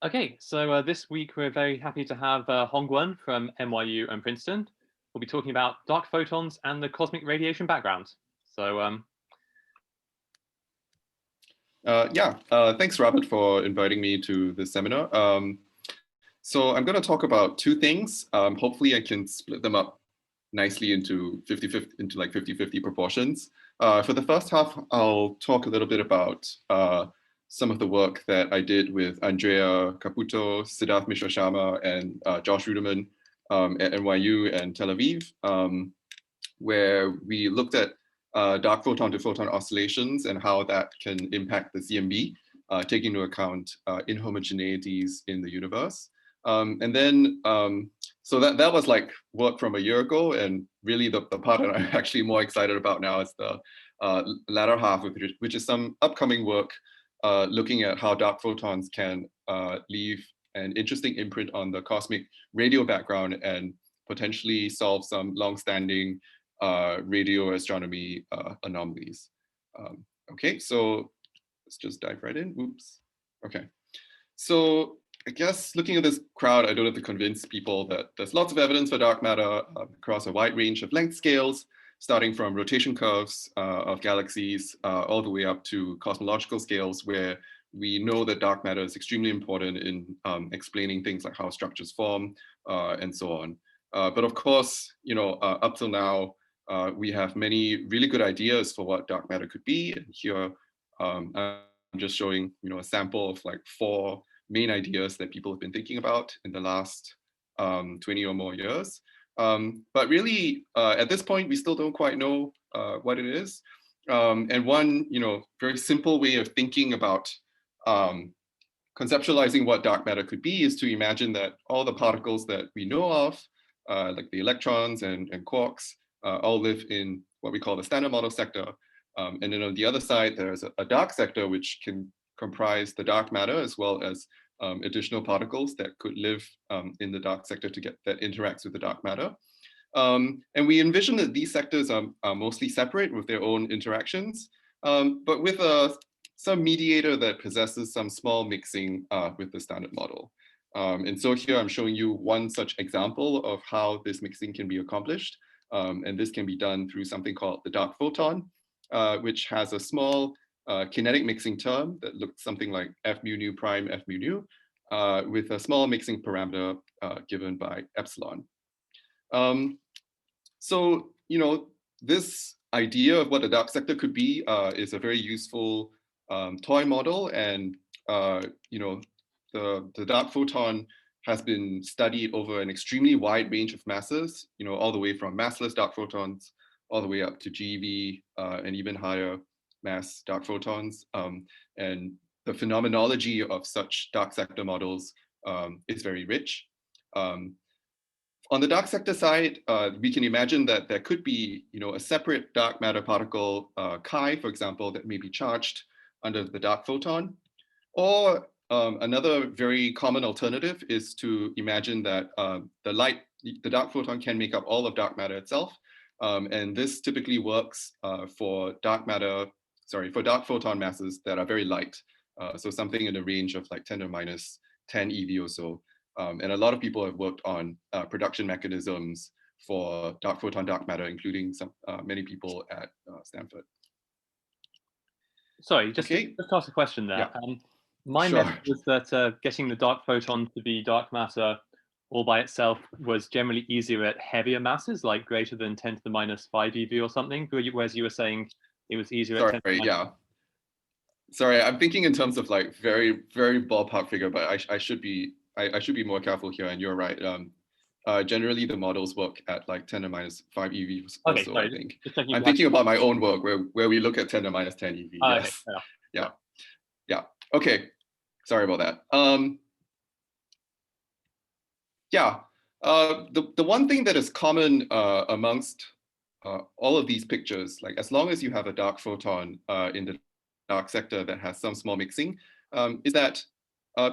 Okay, so this week we're very happy to have Hongwan from NYU and Princeton. We'll be talking about dark photons and the cosmic radiation background. So, Thanks, Robert, for inviting me to this seminar. So I'm going to talk about two things. Hopefully, I can split them up nicely into 50-50 proportions. For the first half, I'll talk a little bit about some of the work that I did with Andrea Caputo, Siddharth Mishra Sharma, and Josh Ruderman at NYU and Tel Aviv, where we looked at dark photon to photon oscillations and how that can impact the CMB, taking into account inhomogeneities in the universe. So that was like work from a year ago, and really the part that I'm actually more excited about now is the latter half, which is some upcoming work looking at how dark photons can leave an interesting imprint on the cosmic radio background and potentially solve some long-standing radio astronomy anomalies. Okay, so let's just dive right in. Oops. Okay, so I guess looking at this crowd, I don't have to convince people that there's lots of evidence for dark matter across a wide range of length scales, starting from rotation curves of galaxies all the way up to cosmological scales, where we know that dark matter is extremely important in explaining things like how structures form and so on. But of course, up till now, we have many really good ideas for what dark matter could be. And here, I'm just showing, a sample of like 4 main ideas that people have been thinking about in the last 20 or more years. But really, at this point, we still don't quite know what it is. And one, very simple way of thinking about conceptualizing what dark matter could be is to imagine that all the particles that we know of, like the electrons and quarks, all live in what we call the standard model sector. And then on the other side, there's a dark sector, which can comprise the dark matter as well as additional particles that could live in the dark sector that interacts with the dark matter. And we envision that these sectors are mostly separate with their own interactions, but with some mediator that possesses some small mixing with the standard model. And so here I'm showing you one such example of how this mixing can be accomplished. And this can be done through something called the dark photon, which has a small kinetic mixing term that looks something like f mu nu prime f mu nu, with a small mixing parameter given by epsilon. So, this idea of what a dark sector could be is a very useful toy model, and the dark photon has been studied over an extremely wide range of masses, all the way from massless dark photons all the way up to GeV and even higher mass dark photons. And the phenomenology of such dark sector models is very rich. On the dark sector side, we can imagine that there could be, a separate dark matter particle, chi, for example, that may be charged under the dark photon. Or another very common alternative is to imagine that the dark photon can make up all of dark matter itself. And this typically works for dark photon masses that are very light. So something in the range of like 10 to minus 10 eV or so. And a lot of people have worked on production mechanisms for dark photon dark matter, including many people at Stanford. sorry, just ask a question there. Yeah. My Sure. method was that getting the dark photon to be dark matter all by itself was generally easier at heavier masses, like greater than 10 to the minus 5 eV or something, whereas you were saying it was easier at 10 to the minus. Sorry, I'm thinking in terms of like very, very ballpark figure, but I should be more careful here, and you're right. Generally, the models work at like 10 to minus 5 eV Okay, also, sorry, I think. I'm thinking about my own work where we look at 10 to minus 10 eV. Oh, yes. Okay, yeah. Okay. Sorry about that. The one thing that is common amongst all of these pictures, like as long as you have a dark photon in the dark sector that has some small mixing, is that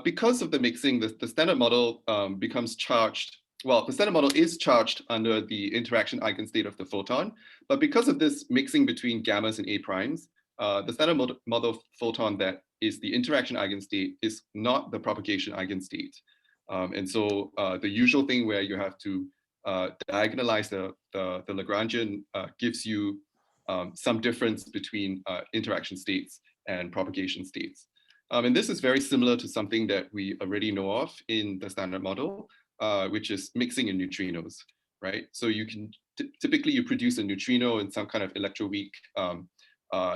because of the mixing, the standard model becomes charged. Well, the standard model is charged under the interaction eigenstate of the photon, but because of this mixing between gammas and A primes, the standard model photon that is the interaction eigenstate is not the propagation eigenstate. And so the usual thing where you have to diagonalize the Lagrangian gives you some difference between interaction states and propagation states. And this is very similar to something that we already know of in the standard model, which is mixing in neutrinos, right? So you can typically you produce a neutrino in some kind of electroweak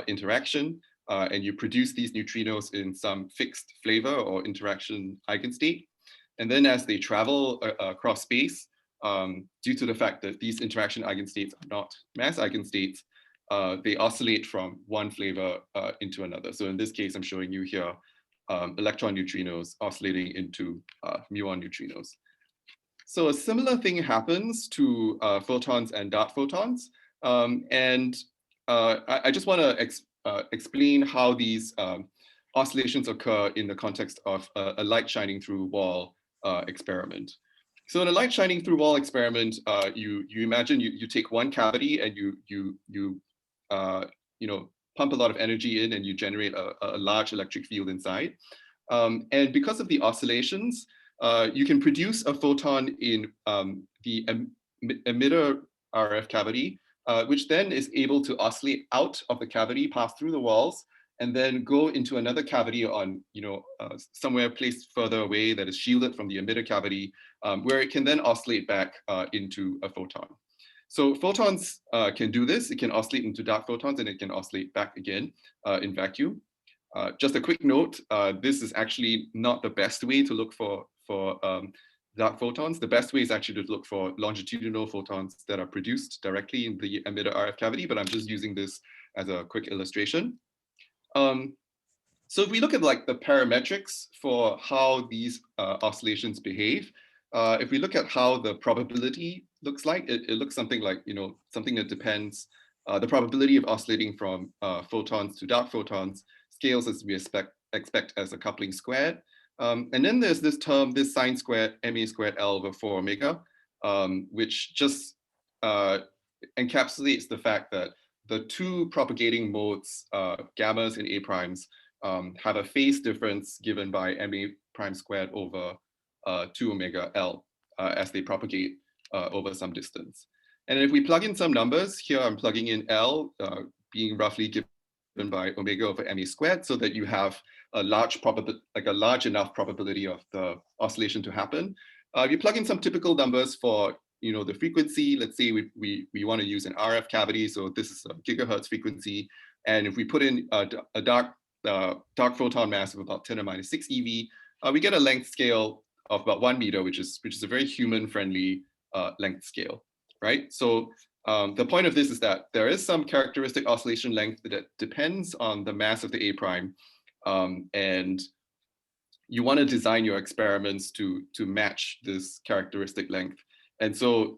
interaction, and you produce these neutrinos in some fixed flavor or interaction eigenstate. And then as they travel across space, due to the fact that these interaction eigenstates are not mass eigenstates, they oscillate from one flavor into another. So in this case, I'm showing you here electron neutrinos oscillating into muon neutrinos. So a similar thing happens to photons and dark photons. I just want to explain how these oscillations occur in the context of a light shining through wall experiment. So in a light shining through wall experiment, you imagine you take one cavity and you pump a lot of energy in and you generate a large electric field inside. And because of the oscillations, you can produce a photon in the emitter RF cavity, which then is able to oscillate out of the cavity, pass through the walls, and then go into another cavity on, somewhere placed further away that is shielded from the emitter cavity, where it can then oscillate back into a photon. So photons can do this. It can oscillate into dark photons and it can oscillate back again in vacuum. Just a quick note, this is actually not the best way to look for dark photons. The best way is actually to look for longitudinal photons that are produced directly in the emitter RF cavity, but I'm just using this as a quick illustration. So if we look at like the parametrics for how these oscillations behave, if we look at how the probability looks like, it looks something like, something that depends, the probability of oscillating from photons to dark photons scales as we expect as a coupling squared. And then there's this term, this sine squared, ma squared L over 4 omega, which just encapsulates the fact that the two propagating modes, gammas and A primes, have a phase difference given by ma prime squared over 2 omega L as they propagate over some distance. And if we plug in some numbers, here I'm plugging in L being roughly given by omega over ma squared, so that you have a large probability, like a large enough probability of the oscillation to happen. You plug in some typical numbers for the frequency. Let's say we want to use an RF cavity, so this is a gigahertz frequency, and if we put in a dark photon mass of about 10⁻⁶ eV, we get a length scale of about 1 meter, which is a very human-friendly length scale, right? So the point of this is that there is some characteristic oscillation length that depends on the mass of the A prime, and you want to design your experiments to match this characteristic length. And so,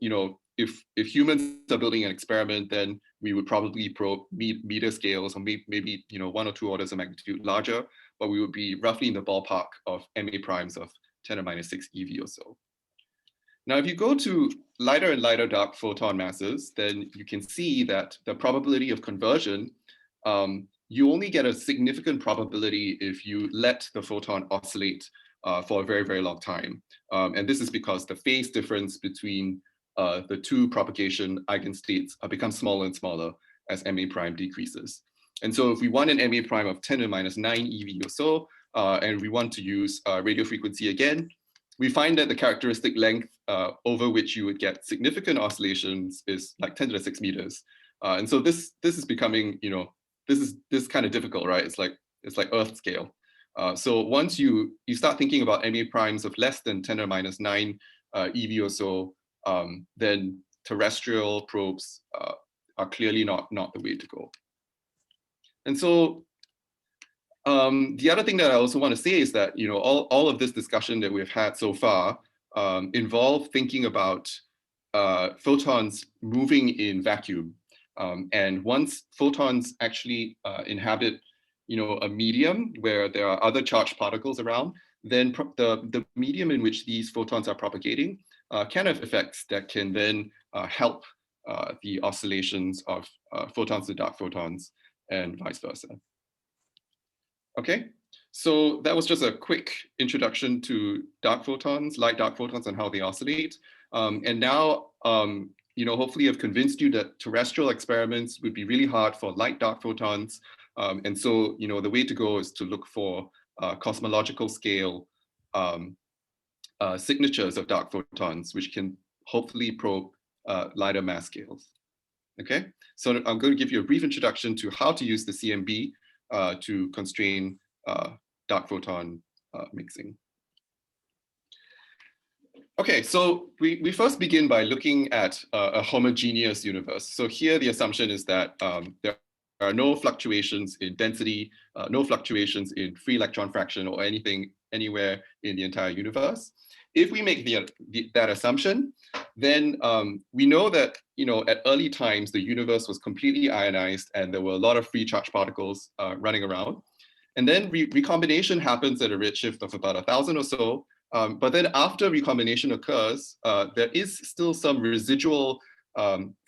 if humans are building an experiment, then we would probably probe meter scales, or maybe 1 or 2 orders of magnitude larger, but we would be roughly in the ballpark of ma primes of 10⁻⁶ eV or so. Now, if you go to lighter and lighter dark photon masses, then you can see that the probability of conversion, you only get a significant probability if you let the photon oscillate for a very, very long time. And this is because the phase difference between the two propagation eigenstates becomes smaller and smaller as ma prime decreases. And so if we want an ma prime of 10⁻⁹ eV or so, and we want to use radio frequency again, we find that the characteristic length over which you would get significant oscillations is like 10⁶ meters. And so this is becoming, this is kind of difficult, right? It's like Earth scale. So once you start thinking about ma primes of less than 10⁻⁹ eV or so, then terrestrial probes are clearly not the way to go. And so the other thing that I also want to say is that all of this discussion that we've had so far involve thinking about photons moving in vacuum. And once photons actually inhabit a medium where there are other charged particles around, then the medium in which these photons are propagating can have effects that can then help the oscillations of photons to dark photons and vice versa. Okay, so that was just a quick introduction to dark photons, light dark photons, and how they oscillate. And now, hopefully I've convinced you that terrestrial experiments would be really hard for light dark photons. And so, the way to go is to look for cosmological scale signatures of dark photons, which can hopefully probe lighter mass scales. Okay, so I'm going to give you a brief introduction to how to use the CMB to constrain dark photon mixing. Okay, so we first begin by looking at a homogeneous universe. So here the assumption is that there are no fluctuations in density, no fluctuations in free electron fraction or anything anywhere in the entire universe. If we make that assumption, then we know that at early times the universe was completely ionized and there were a lot of free charge particles running around. And then recombination happens at a redshift of about 1,000 or so. But then after recombination occurs, there is still some residual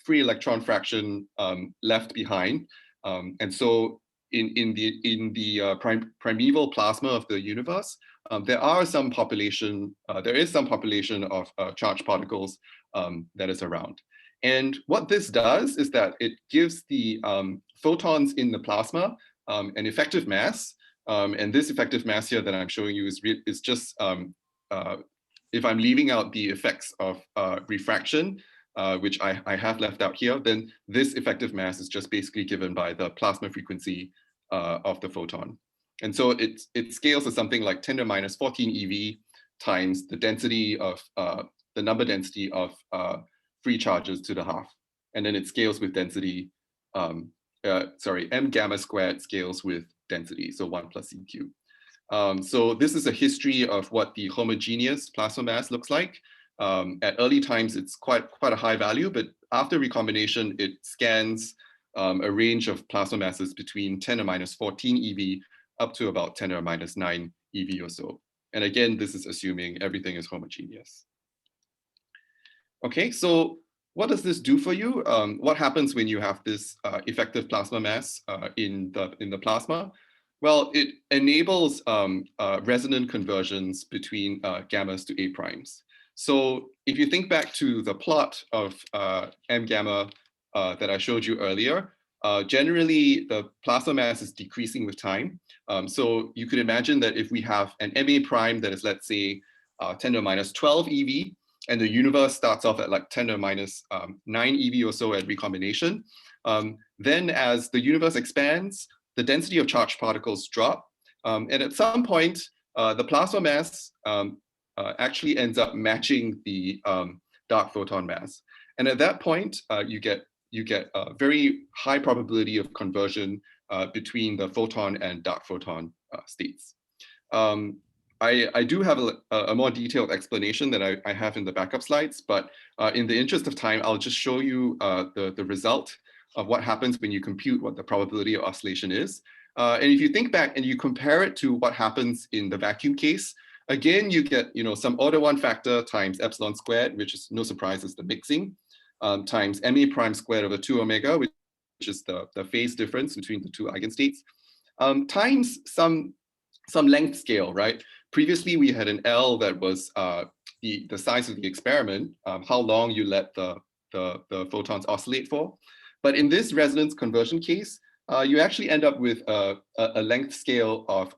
free electron fraction left behind. And so in the primeval plasma of the universe, there is some population of charged particles that is around. And what this does is that it gives the photons in the plasma an effective mass. And this effective mass here that I'm showing you is just, if I'm leaving out the effects of refraction, which I have left out here, then this effective mass is just basically given by the plasma frequency of the photon. And so it scales to something like 10 to minus 14 eV times the density of, the number density of free charges to the half. And then it scales with density, m gamma squared scales with density, so 1 plus c cubed. So this is a history of what the homogeneous plasma mass looks like. At early times, it's quite a high value, but after recombination, it scans a range of plasma masses between 10 to minus 14 eV up to about 10 to minus 9 eV or so. And again, this is assuming everything is homogeneous. Okay, so what does this do for you? What happens when you have this effective plasma mass in the plasma? Well, it enables resonant conversions between gammas to A primes. So if you think back to the plot of M gamma that I showed you earlier, generally the plasma mass is decreasing with time. So you could imagine that if we have an MA prime that is, let's say, 10 to minus 12 eV, and the universe starts off at like 10 to minus 9 eV or so at recombination, then as the universe expands, the density of charged particles drop. And at some point, the plasma mass actually ends up matching the dark photon mass. And at that point, you get a very high probability of conversion between the photon and dark photon states. I do have a more detailed explanation that I have in the backup slides, but in the interest of time, I'll just show you the result of what happens when you compute what the probability of oscillation is. And if you think back and you compare it to what happens in the vacuum case, again, you get some order 1 factor times epsilon squared, which is no surprise is the mixing, times MA prime squared over 2 omega, which is the phase difference between the two eigenstates, times some length scale, right? Previously, we had an L that was the size of the experiment, how long you let the photons oscillate for. But in this resonance conversion case, you actually end up with a length scale of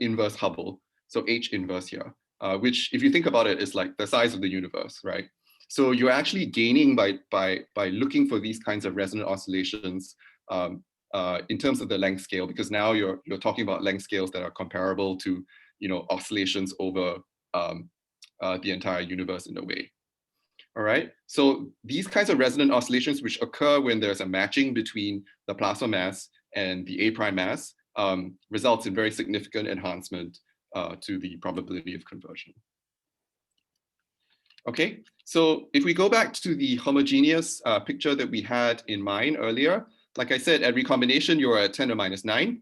inverse Hubble, so H inverse here, which if you think about it is like the size of the universe, right? So you're actually gaining by looking for these kinds of resonant oscillations in terms of the length scale, because now you're talking about length scales that are comparable to oscillations over the entire universe in a way. All right, so these kinds of resonant oscillations which occur when there's a matching between the plasma mass and the A prime mass results in very significant enhancement to the probability of conversion. Okay, so if we go back to the homogeneous picture that we had in mind earlier, like I said, at recombination, you're at 10 to minus 9.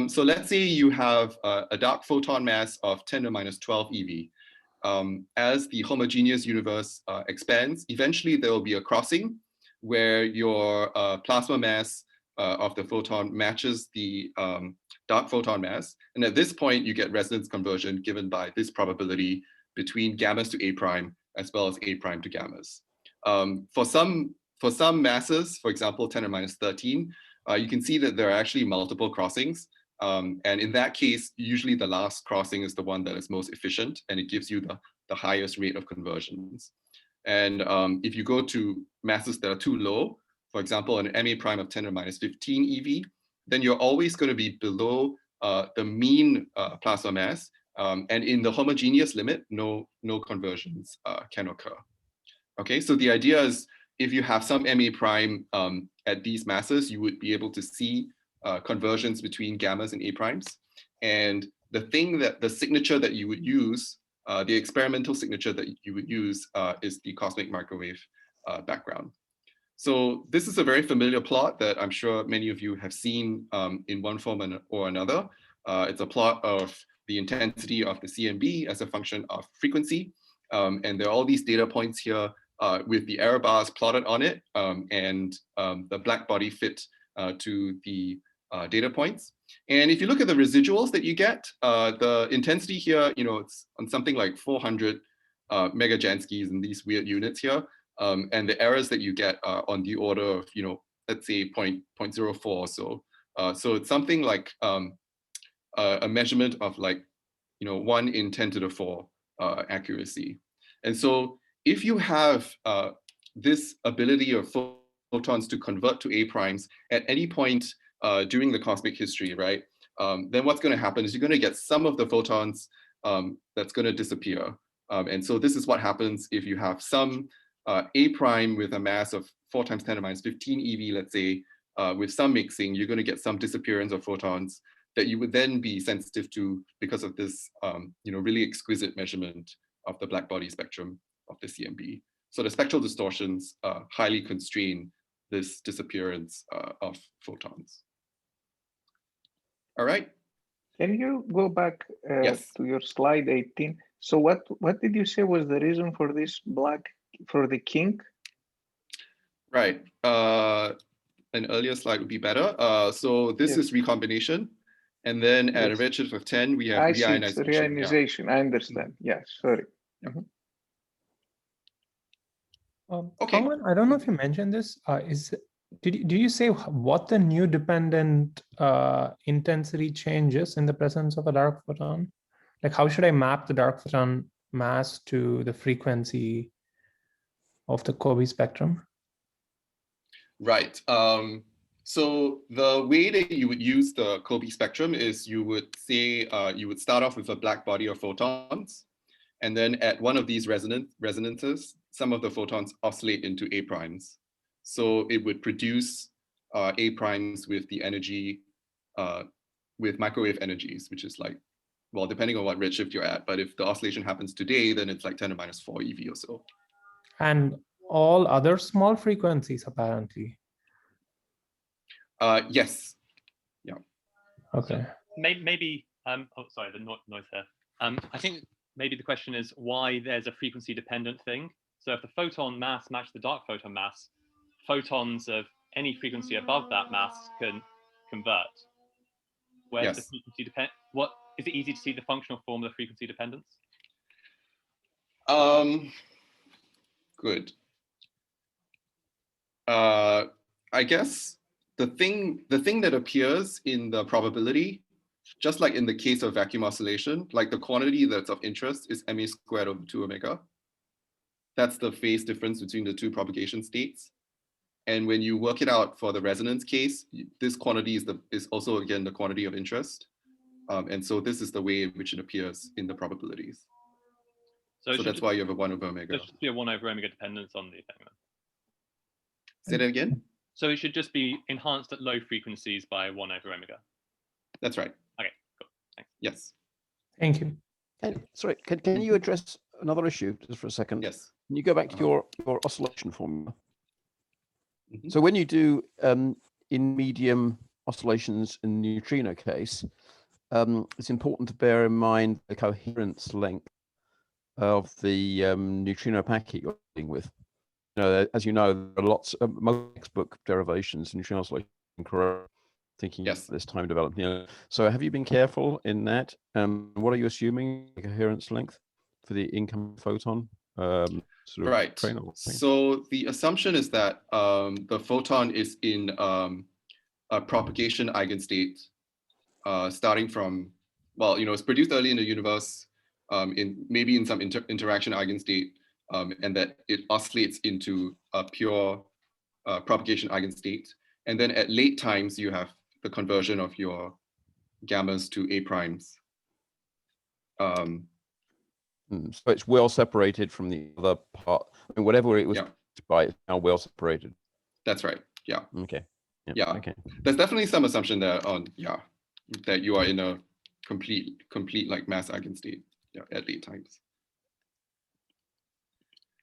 So let's say you have a dark photon mass of 10 to minus 12 eV. As the homogeneous universe expands, eventually there will be a crossing where your plasma mass of the photon matches the dark photon mass. And at this point, you get resonance conversion given by this probability between gammas to A prime, as well as A prime to gammas. For some masses, for example, 10 to the minus 13, you can see that there are actually multiple crossings. And in that case, usually the last crossing is the one that is most efficient, and it gives you the highest rate of conversions. And if you go to masses that are too low, for example, an MA prime of 10 to the minus 15 EV, then you're always going to be below the mean plasma mass. And in the homogeneous limit, no conversions can occur. Okay, so the idea is if you have some MA prime at these masses, you would be able to see conversions between gammas and A primes. And the signature that you would use, the experimental signature that you would use is the cosmic microwave background. So this is a very familiar plot that I'm sure many of you have seen in one form or another. It's a plot of the intensity of the CMB as a function of frequency. And there are all these data points here with the error bars plotted on it, and the black body fit to the data points. And if you look at the residuals that you get, the intensity here, it's on something like 400 megajanskis in these weird units here. And the errors that you get are on the order of, let's say 0.04. So it's something like a measurement of like, 1 in 10 to the 4 accuracy. And so if you have this ability of photons to convert to A primes at any point during the cosmic history, right? Then what's going to happen is you're going to get some of the photons that's going to disappear. And so this is what happens if you have some A prime with a mass of 4 times 10 to the minus 15 EV, let's say, with some mixing, you're going to get some disappearance of photons that you would then be sensitive to because of this really exquisite measurement of the black body spectrum of the CMB. So the spectral distortions highly constrain this disappearance of photons. All right. Can you go back Yes. to your slide 18? So what did you say was the reason for this for the kink? Right. An earlier slide would be better. So this is recombination. And then at a redshift of 10, we have reionization. Reionization. Yeah. I understand. Yeah, sorry. Yeah. Okay. Hongwan, I don't know if you mentioned this. Do you say what the new dependent intensity changes in the presence of a dark photon? Like, how should I map the dark photon mass to the frequency of the COBE spectrum? Right. So the way that you would use the COBE spectrum is you would say you would start off with a black body of photons, and then at one of these resonances, some of the photons oscillate into A primes. So it would produce A primes with the energy, with microwave energies, which is like, well, depending on what redshift you're at, but if the oscillation happens today, then it's like 10 to the minus 4 EV or so. And all other small frequencies, apparently. Yes. Yeah. Okay. So maybe oh, sorry, the noise there. I think maybe the question is why there's a frequency dependent thing. So if the photon mass matches the dark photon mass, photons of any frequency above that mass can convert. Where's the frequency depend? What is it easy to see the functional form of the frequency dependence? Good. I guess the thing that appears in the probability, just like in the case of vacuum oscillation, like the quantity that's of interest is MA squared over 2 omega. That's the phase difference between the two propagation states. And when you work it out for the resonance case, this quantity is also, again, the quantity of interest. And so this is the way in which it appears in the probabilities. So that's why you have a 1 over omega. There should be a 1 over omega dependence on the effect. Say that again? So it should just be enhanced at low frequencies by 1 over omega. That's right. Okay, cool. Thanks. Yes. Thank you. And sorry, can you address another issue just for a second? Yes. Can you go back to your oscillation formula? Mm-hmm. So when you do in medium oscillations in the neutrino case, it's important to bear in mind the coherence length of the neutrino packet you're dealing with. As you know, there are lots of most textbook derivations in neutrino oscillations correct, thinking Yes. this time development. Yeah. So have you been careful in that? What are you assuming the coherence length for the incoming photon? Sort of Right. train or thing? So the assumption is that the photon is in a propagation eigenstate starting from, well, it's produced early in the universe, maybe in some interaction eigenstate, and that it oscillates into a pure propagation eigenstate. And then at late times, you have the conversion of your gammas to A primes. So it's well separated from the other part. I mean, whatever it was by, it's now well separated. That's right. Yeah. Okay. Yeah. Okay. There's definitely some assumption there on that you are in a complete like mass eigenstate at late times.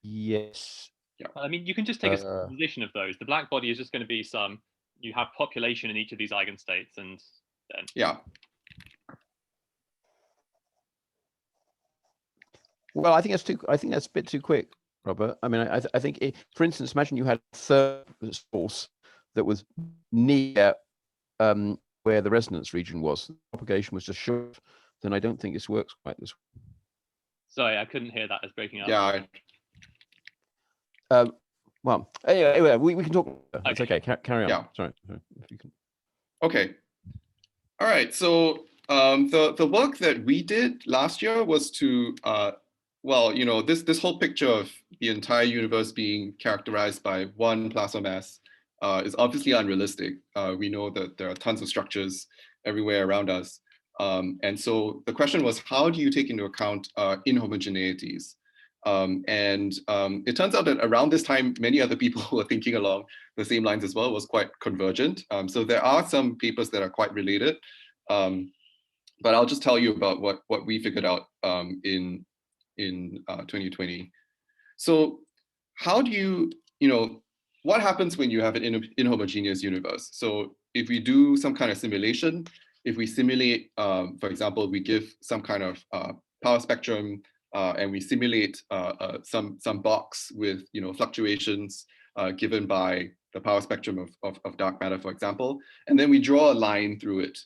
Yes. Yeah. I mean, you can just take a superposition of those. The black body is just going to be you have population in each of these eigenstates, and then yeah. Well, I think that's a bit too quick, Robert. I mean, I think, for instance, imagine you had a third source that was near where the resonance region was. The propagation was just short. Then I don't think this works quite this way. Sorry, I couldn't hear that. It's breaking up. Yeah. Well, anyway, we can talk. Okay. It's okay. Carry on. Yeah. Sorry. If you can. Okay. All right. So the work that we did last year was to this whole picture of the entire universe being characterized by one plasma mass is obviously unrealistic. We know that there are tons of structures everywhere around us. And so the question was, how do you take into account inhomogeneities? It turns out that around this time, many other people who were thinking along the same lines as well, was quite convergent. So there are some papers that are quite related, but I'll just tell you about what we figured out in 2020. So how do you what happens when you have an inhomogeneous universe? So if we do some kind of simulation, if we simulate, for example, we give some kind of power spectrum and we simulate some box with fluctuations given by the power spectrum of dark matter, for example, and then we draw a line through it,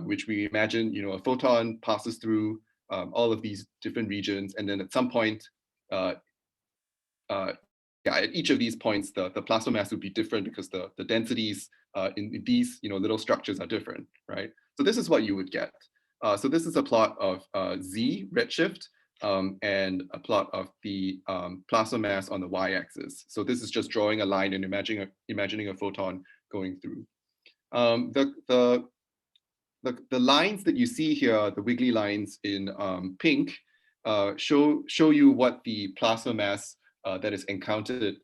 which we imagine a photon passes through all of these different regions, and then at some point, at each of these points, the plasma mass would be different because the densities in these little structures are different, right? So this is what you would get. So this is a plot of Z redshift and a plot of the plasma mass on the y-axis. So this is just drawing a line and imagining a photon going through. The lines that you see here, the wiggly lines in pink, show you what the plasma mass that is encountered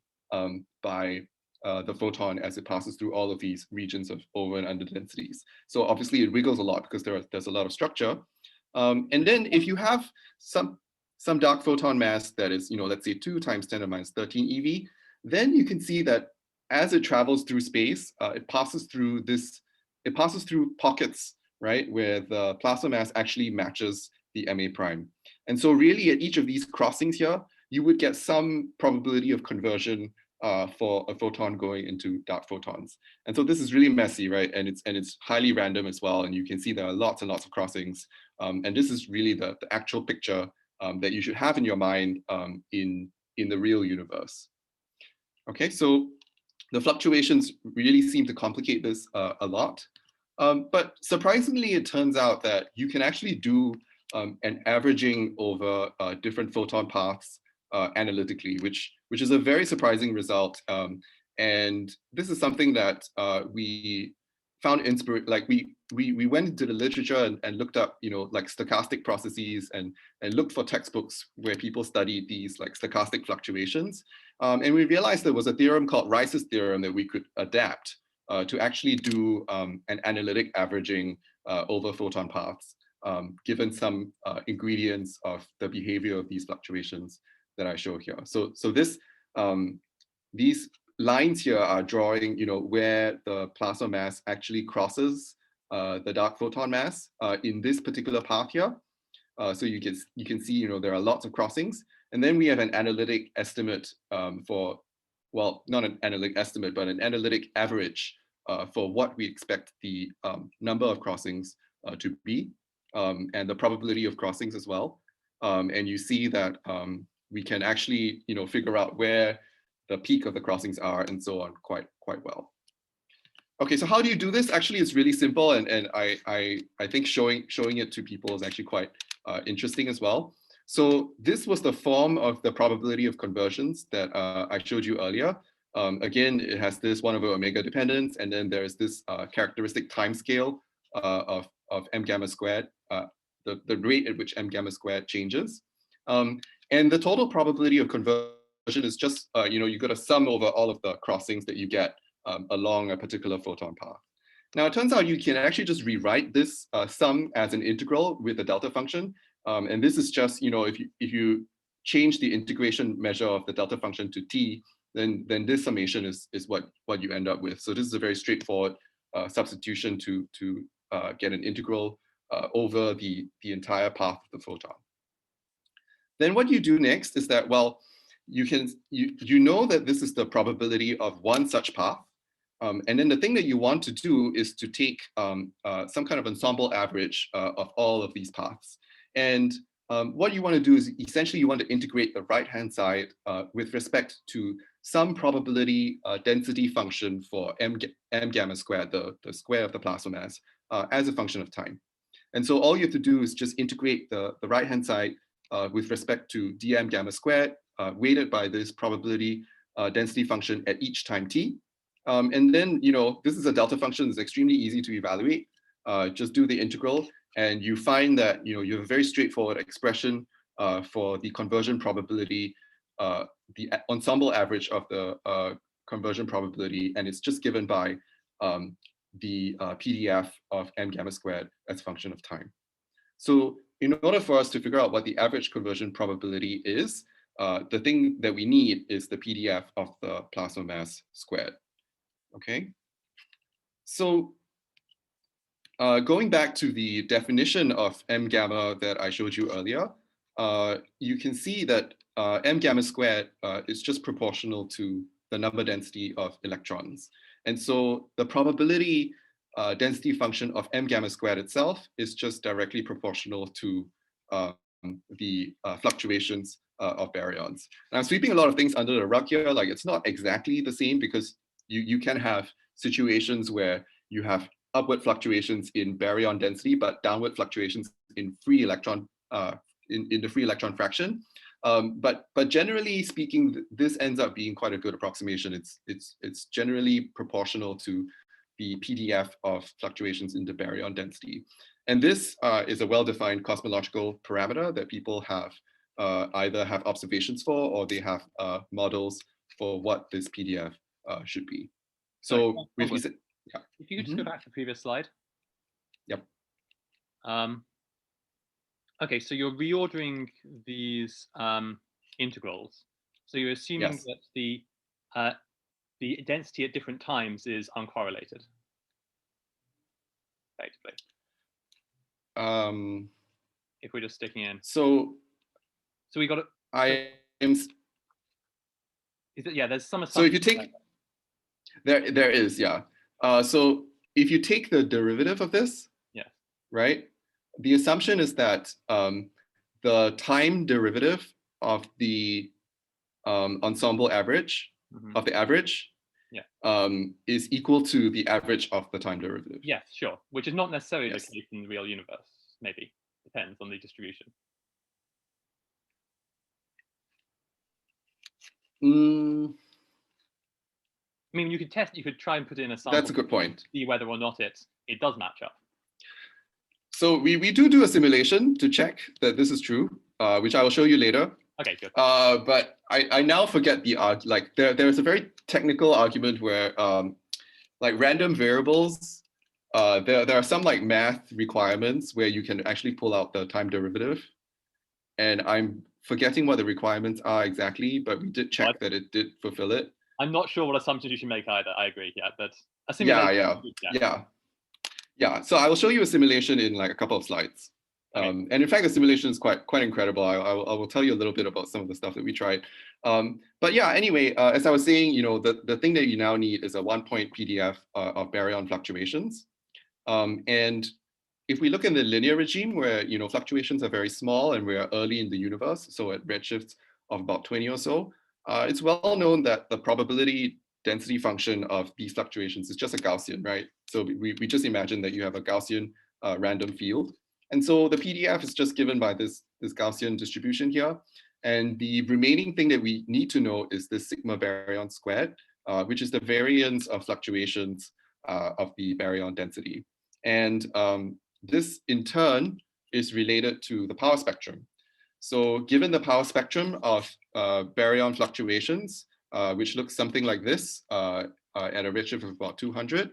by the photon as it passes through all of these regions of over and under densities. So obviously it wiggles a lot because there's a lot of structure. And then if you have some dark photon mass that is, let's say 2 × 10⁻13 eV, then you can see that as it travels through space, it passes through pockets, right, where the plasma mass actually matches the MA prime. And so really at each of these crossings here, you would get some probability of conversion for a photon going into dark photons. And so this is really messy, right? And it's highly random as well. And you can see there are lots and lots of crossings. And this is really the actual picture that you should have in your mind in the real universe. Okay, so the fluctuations really seem to complicate this a lot. But surprisingly, it turns out that you can actually do an averaging over different photon paths analytically, which is a very surprising result. And this is something that we found we went into the literature and looked up, like stochastic processes and looked for textbooks where people studied these like stochastic fluctuations. And we realized there was a theorem called Rice's theorem that we could adapt to actually do an analytic averaging over photon paths, given some ingredients of the behavior of these fluctuations that I show here. So this these lines here are drawing, where the plasma mass actually crosses the dark photon mass in this particular path here. So you can see, there are lots of crossings, and then we have an analytic estimate for, well, not an analytic estimate, but an analytic average for what we expect the number of crossings to be, and the probability of crossings as well. And you see that we can actually, figure out where the peak of the crossings are and so on quite well. Okay, so how do you do this? Actually, it's really simple, and I think showing it to people is actually quite interesting as well. So this was the form of the probability of conversions that I showed you earlier. Again, it has this 1/omega dependence, and then there's this characteristic time scale of m gamma squared, the rate at which m gamma squared changes. And the total probability of conversion is just, you got to sum over all of the crossings that you get along a particular photon path. Now, it turns out you can actually just rewrite this sum as an integral with a delta function. And this is just, if you change the integration measure of the delta function to t, then this summation is what you end up with. So this is a very straightforward substitution to get an integral over the entire path of the photon. Then what you do next is that, well, you know that this is the probability of one such path. And then the thing that you want to do is to take some kind of ensemble average of all of these paths. And what you want to do is essentially you want to integrate the right-hand side with respect to some probability density function for m gamma squared, the square of the plasma mass, as a function of time. And so all you have to do is just integrate the right-hand side with respect to dm gamma squared, weighted by this probability density function at each time t. And then, this is a delta function. It's extremely easy to evaluate. Just do the integral, and you find that you have a very straightforward expression for the conversion probability, the ensemble average of the conversion probability, and it's just given by the PDF of m gamma squared as a function of time. So in order for us to figure out what the average conversion probability is, the thing that we need is the PDF of the plasma mass squared. Okay, so going back to the definition of m gamma that I showed you earlier, you can see that m gamma squared is just proportional to the number density of electrons. And so the probability density function of m gamma squared itself is just directly proportional to the fluctuations of baryons. And I'm sweeping a lot of things under the rug here, like it's not exactly the same, because you can have situations where you have upward fluctuations in baryon density, but downward fluctuations in free electron in the free electron fraction. But generally speaking, this ends up being quite a good approximation. It's generally proportional to the PDF of fluctuations in the baryon density. And this is a well-defined cosmological parameter that people have either have observations for, or they have models for what this PDF should be. So if you could just go back to the previous slide. Yep. Okay, so you're reordering these integrals. So you're assuming that the density at different times is uncorrelated, effectively. If we're just sticking in. So we got it. There's some assumption. So if you take, there is, yeah. So if you take the derivative of this, right? The assumption is that the time derivative of the ensemble average, of the average, is equal to the average of the time derivative. Yes, sure. Which is not necessarily the case in the real universe. Maybe depends on the distribution. I mean, you could test. You could try and put in a sample. That's a good point. See whether or not it does match up. So we do a simulation to check that this is true, which I will show you later. Okay, good. But I now forget the like there's a very technical argument where like random variables, there are some like math requirements where you can actually pull out the time derivative, and I'm forgetting what the requirements are exactly, but we did check that it did fulfill it. I'm not sure what assumptions you should make either. I agree. Yeah, but a simulation. Yeah. So I will show you a simulation in like a couple of slides. And in fact, the simulation is quite incredible. I will tell you a little bit about some of the stuff that we tried. But yeah, anyway, as I was saying, the thing that you now need is a 1-point PDF of baryon fluctuations. And if we look in the linear regime where fluctuations are very small and we're early in the universe, so at redshifts of about 20 or so, it's well known that the probability density function of these fluctuations is just a Gaussian, right? So we just imagine that you have a Gaussian random field. And so the PDF is just given by this Gaussian distribution here. And the remaining thing that we need to know is this sigma baryon squared, which is the variance of fluctuations of the baryon density. And this in turn is related to the power spectrum. So given the power spectrum of baryon fluctuations, which looks something like this at a redshift of about 200,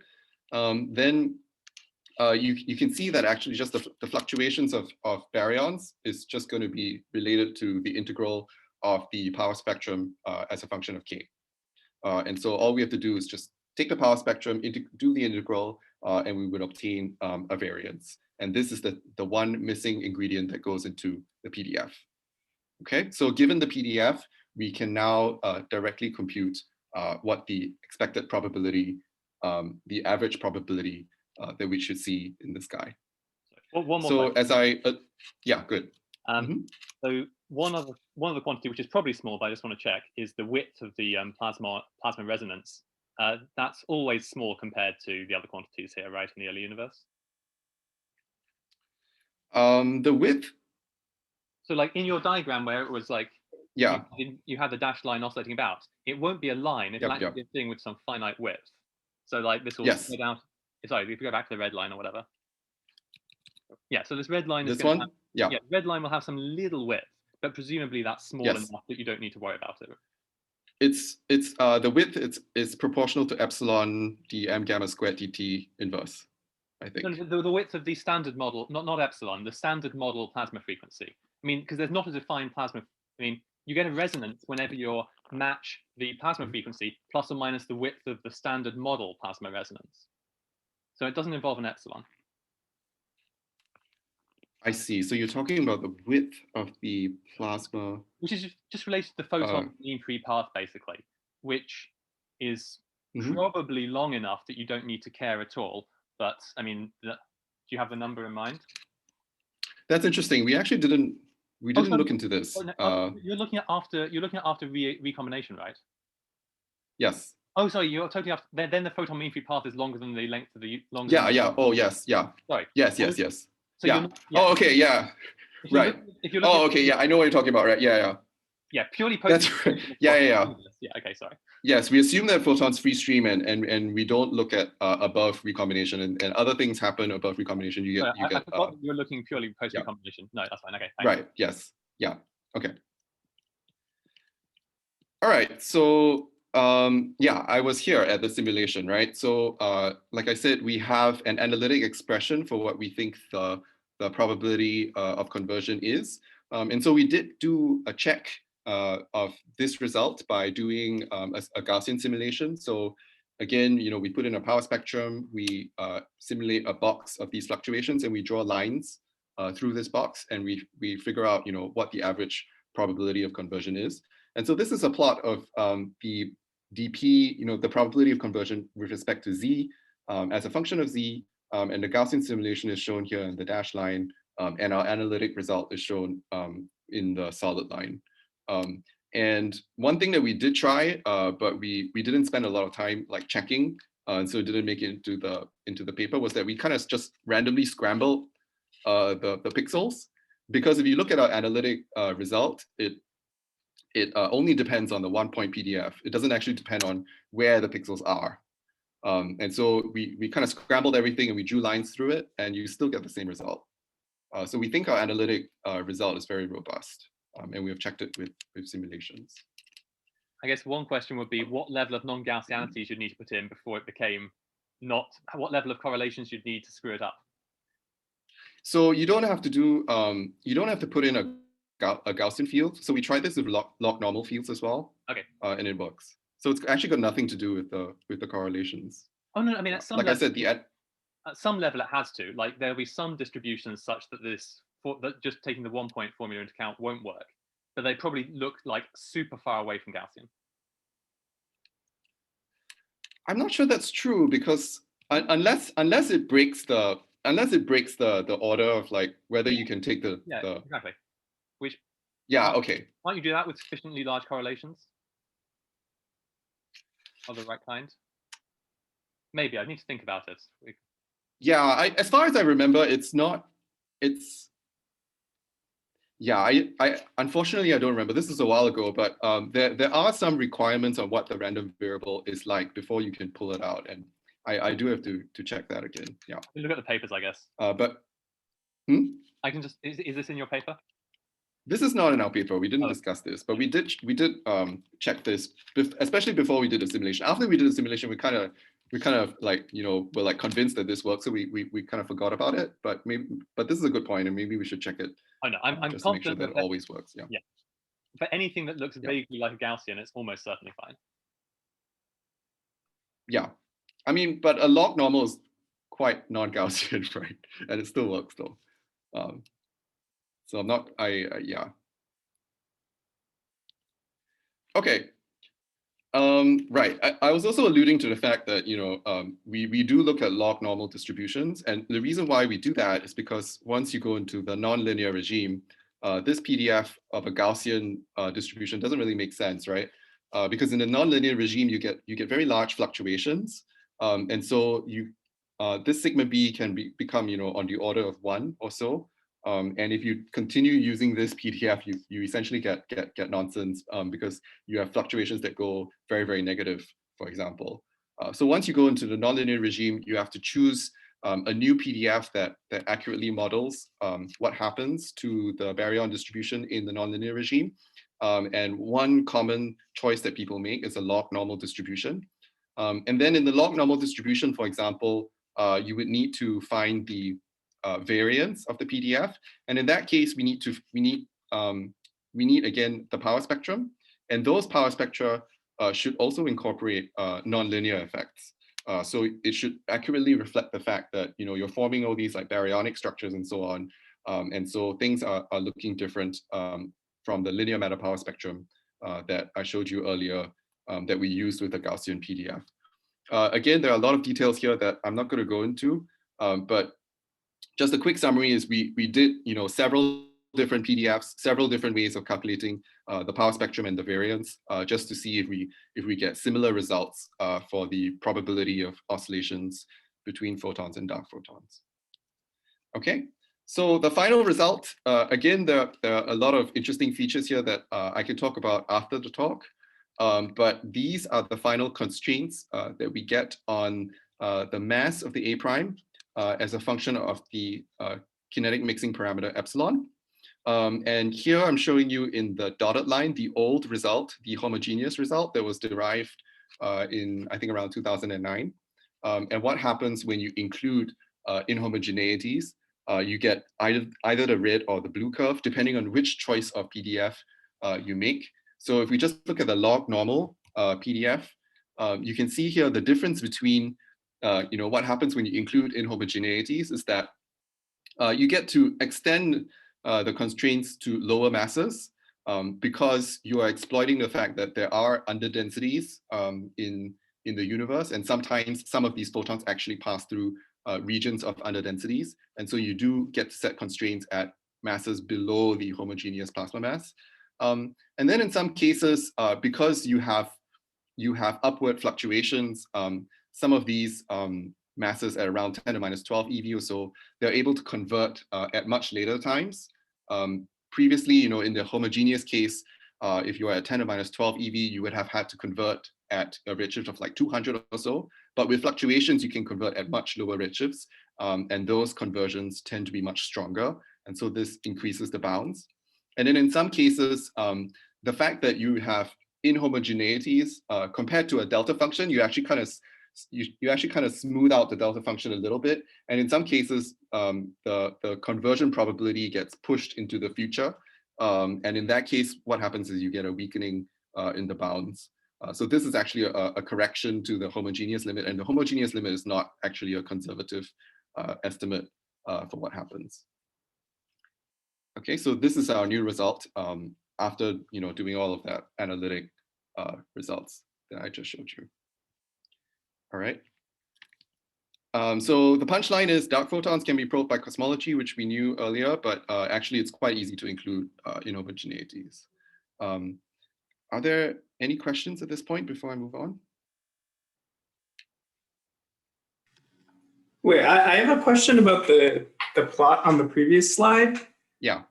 then you can see that actually just the fluctuations of baryons is just going to be related to the integral of the power spectrum as a function of k. And so all we have to do is just take the power spectrum, do the integral, and we would obtain a variance. And this is the one missing ingredient that goes into the PDF. Okay, so given the PDF, we can now directly compute what the expected probability, the average probability that we should see in the sky. Well, one more so question. Yeah, good. So one of the quantity, which is probably small, but I just want to check, is the width of the plasma resonance. That's always small compared to the other quantities here, right, in the early universe? The width. So like in your diagram where it was like, yeah, you had the dashed line oscillating about, it won't be a line, it'll actually be a thing with some finite width. So like this will spread out. Sorry, if you go back to the red line or whatever. Yeah, so this red line is going to have, yeah, red line will have some little width, but presumably that's small enough that you don't need to worry about it. It's the width is proportional to epsilon d m gamma squared dt inverse, I think. No, the width of the standard model, not epsilon, the standard model plasma frequency. I mean, because there's not a defined plasma. I mean, you get a resonance whenever you match the plasma frequency plus or minus the width of the standard model plasma resonance. So it doesn't involve an epsilon. I see. So you're talking about the width of the plasma, which is just related to the photon mean free path, basically, which is probably long enough that you don't need to care at all. But I mean, do you have the number in mind? That's interesting. We actually didn't look into this. You're looking at after recombination, right? Yes. Oh, sorry, you're totally after. Then the photon mean free path is longer than the length of the longer. Yeah. Oh, yes. Yeah. Sorry. Yes. So yeah. Oh, okay. Yeah. Right. Okay. Yeah, I know what you're talking about. Right. Yeah. Yeah. Purely post. That's right. Yeah. Okay. Sorry. Yes, we assume that photons free stream and we don't look at above recombination and other things happen above recombination. You get. I forgot that you were looking purely post recombination. No, that's fine. Okay. Right. Yes. Yeah. Okay. All right. So I was here at the simulation, right? So like I said, we have an analytic expression for what we think the probability of conversion is. And so we did do a check of this result by doing a Gaussian simulation. So again, we put in a power spectrum, we simulate a box of these fluctuations and we draw lines through this box and we figure out, what the average probability of conversion is. And so this is a plot of the dp, the probability of conversion with respect to z as a function of z, and the Gaussian simulation is shown here in the dashed line, and our analytic result is shown in the solid line. And one thing that we did try, but we didn't spend a lot of time like checking, and so it didn't make it into the paper, was that we kind of just randomly scrambled the pixels, because if you look at our analytic result, it only depends on the 1-point PDF. It doesn't actually depend on where the pixels are. And so we kind of scrambled everything and we drew lines through it, and you still get the same result. So we think our analytic result is very robust, and we have checked it with simulations. I guess one question would be what level of non-Gaussianities you'd need to put in before it became what level of correlations you'd need to screw it up? So you don't have to do, you don't have to put in a Gaussian field. So we tried this with log normal fields as well. Okay. And it works. So it's actually got nothing to do with the correlations. Oh no, I mean at some level, I said, at some level it has to. Like there'll be some distributions such that this that just taking the 1 point formula into account won't work, but they probably look like super far away from Gaussian. I'm not sure that's true, because unless it breaks the order of like whether you can take the exactly. Which okay. Why don't you do that with sufficiently large correlations of the right kind? Maybe I need to think about it. Yeah, as far as I remember, I unfortunately I don't remember. This is a while ago, but there are some requirements on what the random variable is like before you can pull it out, and I do have to check that again. Yeah. Look at the papers, I guess. But I can just is this in your paper? This is not in our paper. We didn't discuss this, but we did check this, especially before we did the simulation. After we did the simulation, we kind of like, you know, were like convinced that this works, so we kind of forgot about it. But this is a good point, and maybe we should check it. Oh no, I'm just to make sure that it always works. Yeah. Yeah. For anything that looks vaguely like a Gaussian, it's almost certainly fine. Yeah, I mean, but a log normal is quite non-Gaussian, right? And it still works though. So I'm not, yeah. Okay. Right. I was also alluding to the fact that, you know, we do look at log normal distributions. And the reason why we do that is because once you go into the nonlinear regime, this PDF of a Gaussian distribution doesn't really make sense, right? Because in the nonlinear regime, you get very large fluctuations. And so this sigma b can become, you know, on the order of 1 or so. And if you continue using this PDF, you essentially get nonsense because you have fluctuations that go very, very negative, for example. So once you go into the nonlinear regime, you have to choose a new PDF that accurately models what happens to the baryon distribution in the nonlinear regime. And one common choice that people make is a log normal distribution. And then in the log normal distribution, for example, you would need to find the variance of the PDF, and in that case, we need again the power spectrum, and those power spectra should also incorporate nonlinear effects. So it should accurately reflect the fact that, you know, you're forming all these like baryonic structures and so on, and so things are looking different from the linear matter power spectrum that I showed you earlier that we used with the Gaussian PDF. Again, there are a lot of details here that I'm not going to go into, but just a quick summary is we did, you know, several different PDFs, several different ways of calculating the power spectrum and the variance, just to see if we get similar results for the probability of oscillations between photons and dark photons. Okay, so the final result, again, there are a lot of interesting features here that I can talk about after the talk, but these are the final constraints that we get on the mass of the A prime as a function of the kinetic mixing parameter epsilon. And here I'm showing you in the dotted line, the old result, the homogeneous result that was derived in, I think, around 2009. And what happens when you include inhomogeneities, you get either the red or the blue curve, depending on which choice of PDF you make. So if we just look at the log normal PDF, you can see here the difference between you know, what happens when you include inhomogeneities is that you get to extend the constraints to lower masses because you are exploiting the fact that there are underdensities in the universe, and sometimes some of these photons actually pass through regions of underdensities, and so you do get to set constraints at masses below the homogeneous plasma mass. And then in some cases, because you have upward fluctuations, some of these masses at around 10 to minus 12 eV or so, they're able to convert at much later times. Previously, you know, in the homogeneous case, if you are at 10 to minus 12 eV, you would have had to convert at a redshift of like 200 or so. But with fluctuations, you can convert at much lower redshifts, and those conversions tend to be much stronger. And so this increases the bounds. And then in some cases, the fact that you have inhomogeneities compared to a delta function, you actually kind of smooth out the delta function a little bit. And in some cases, the conversion probability gets pushed into the future. And in that case, what happens is you get a weakening in the bounds. So this is actually a correction to the homogeneous limit, and the homogeneous limit is not actually a conservative estimate for what happens. Okay, so this is our new result after doing all of that analytic results that I just showed you. All right. So the punchline is dark photons can be probed by cosmology, which we knew earlier, but actually it's quite easy to include inhomogeneities. Are there any questions at this point before I move on? Wait, I have a question about the plot on the previous slide. Yeah.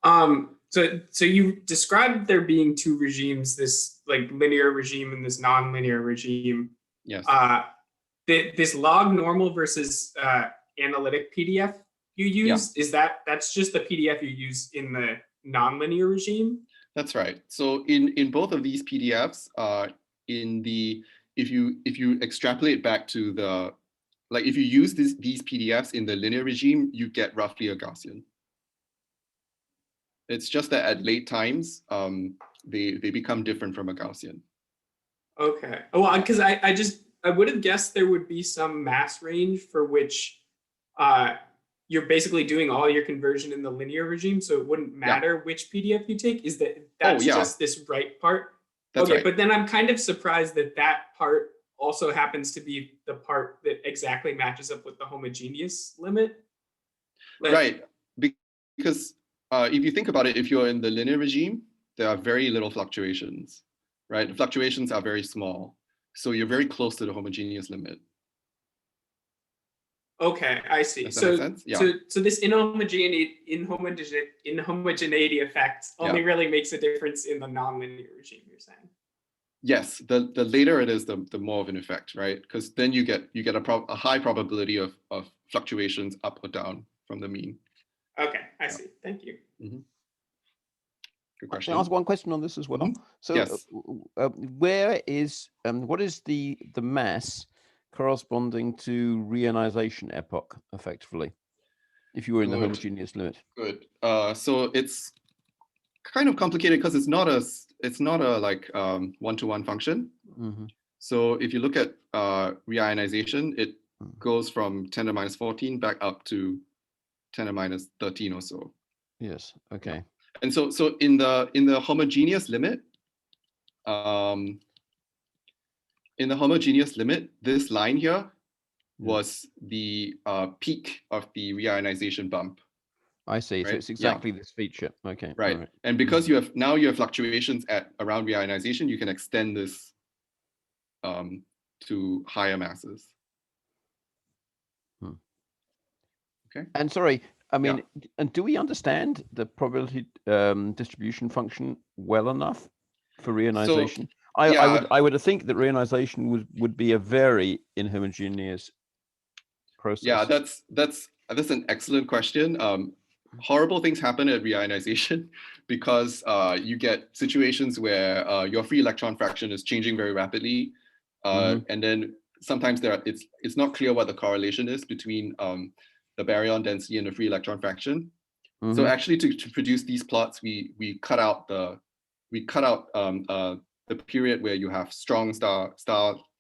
So you described there being two regimes, this like linear regime and this non-linear regime. Yes. This log normal versus analytic PDF you use, that's just the PDF you use in the non-linear regime? That's right. So in both of these PDFs, if you extrapolate back to the, like if you use these PDFs in the linear regime, you get roughly a Gaussian. It's just that at late times, they become different from a Gaussian. Okay. Well, because I would have guessed there would be some mass range for which you're basically doing all your conversion in the linear regime, so it wouldn't matter which PDF you take. Is that's just this right part? That's okay, right. But then I'm kind of surprised that part also happens to be the part that exactly matches up with the homogeneous limit. Right, because if you think about it, if you're in the linear regime, there are very little fluctuations, right? The fluctuations are very small. So you're very close to the homogeneous limit. Okay, I see. Does that make sense? Yeah. So this inhomogeneity effect only really makes a difference in the non-linear regime, you're saying? Yes, the later it is, the more of an effect, right? Because then you get a high probability of fluctuations up or down from the mean. Okay, I see. Thank you. Mm-hmm. Good question. Can I ask one question on this as well? Mm-hmm. So, yes. What is the mass corresponding to reionization epoch, effectively, if you were in the homogeneous limit? Good. So it's kind of complicated because it's not a like one-to-one function. Mm-hmm. So if you look at reionization, it goes from 10 to the minus 14 back up to 10 to the minus 13 or so. Yes. Okay. And so in the homogeneous limit, this line here was the peak of the reionization bump. I see. Right? So it's exactly this feature. Okay. Right. And because you have fluctuations at around reionization, you can extend this to higher masses. Okay. And sorry, I mean, and do we understand the probability distribution function well enough for reionization? So, I would think that reionization would be a very inhomogeneous process. Yeah, that's an excellent question. Horrible things happen at reionization because you get situations where your free electron fraction is changing very rapidly, and then sometimes it's not clear what the correlation is between the baryon density and the free electron fraction. So actually, to produce these plots, we cut out the period where you have strong star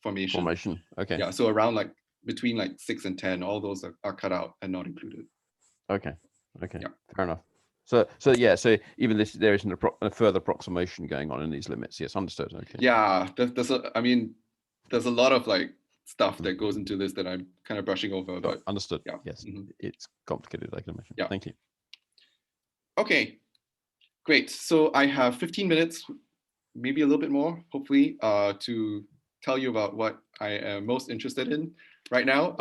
formation. Okay. Yeah. So around like between like 6 and 10, all those are cut out and not included. Okay. Yeah. Fair enough. So even there isn't a further approximation going on in these limits. Yes, understood. Okay. Yeah. There's a lot of like stuff that goes into this that I'm kind of brushing over. But understood. Yeah. Yes. It's complicated, I can imagine. Yeah. Thank you. Okay. Great. So I have 15 minutes, maybe a little bit more, hopefully, to tell you about what I am most interested in right now,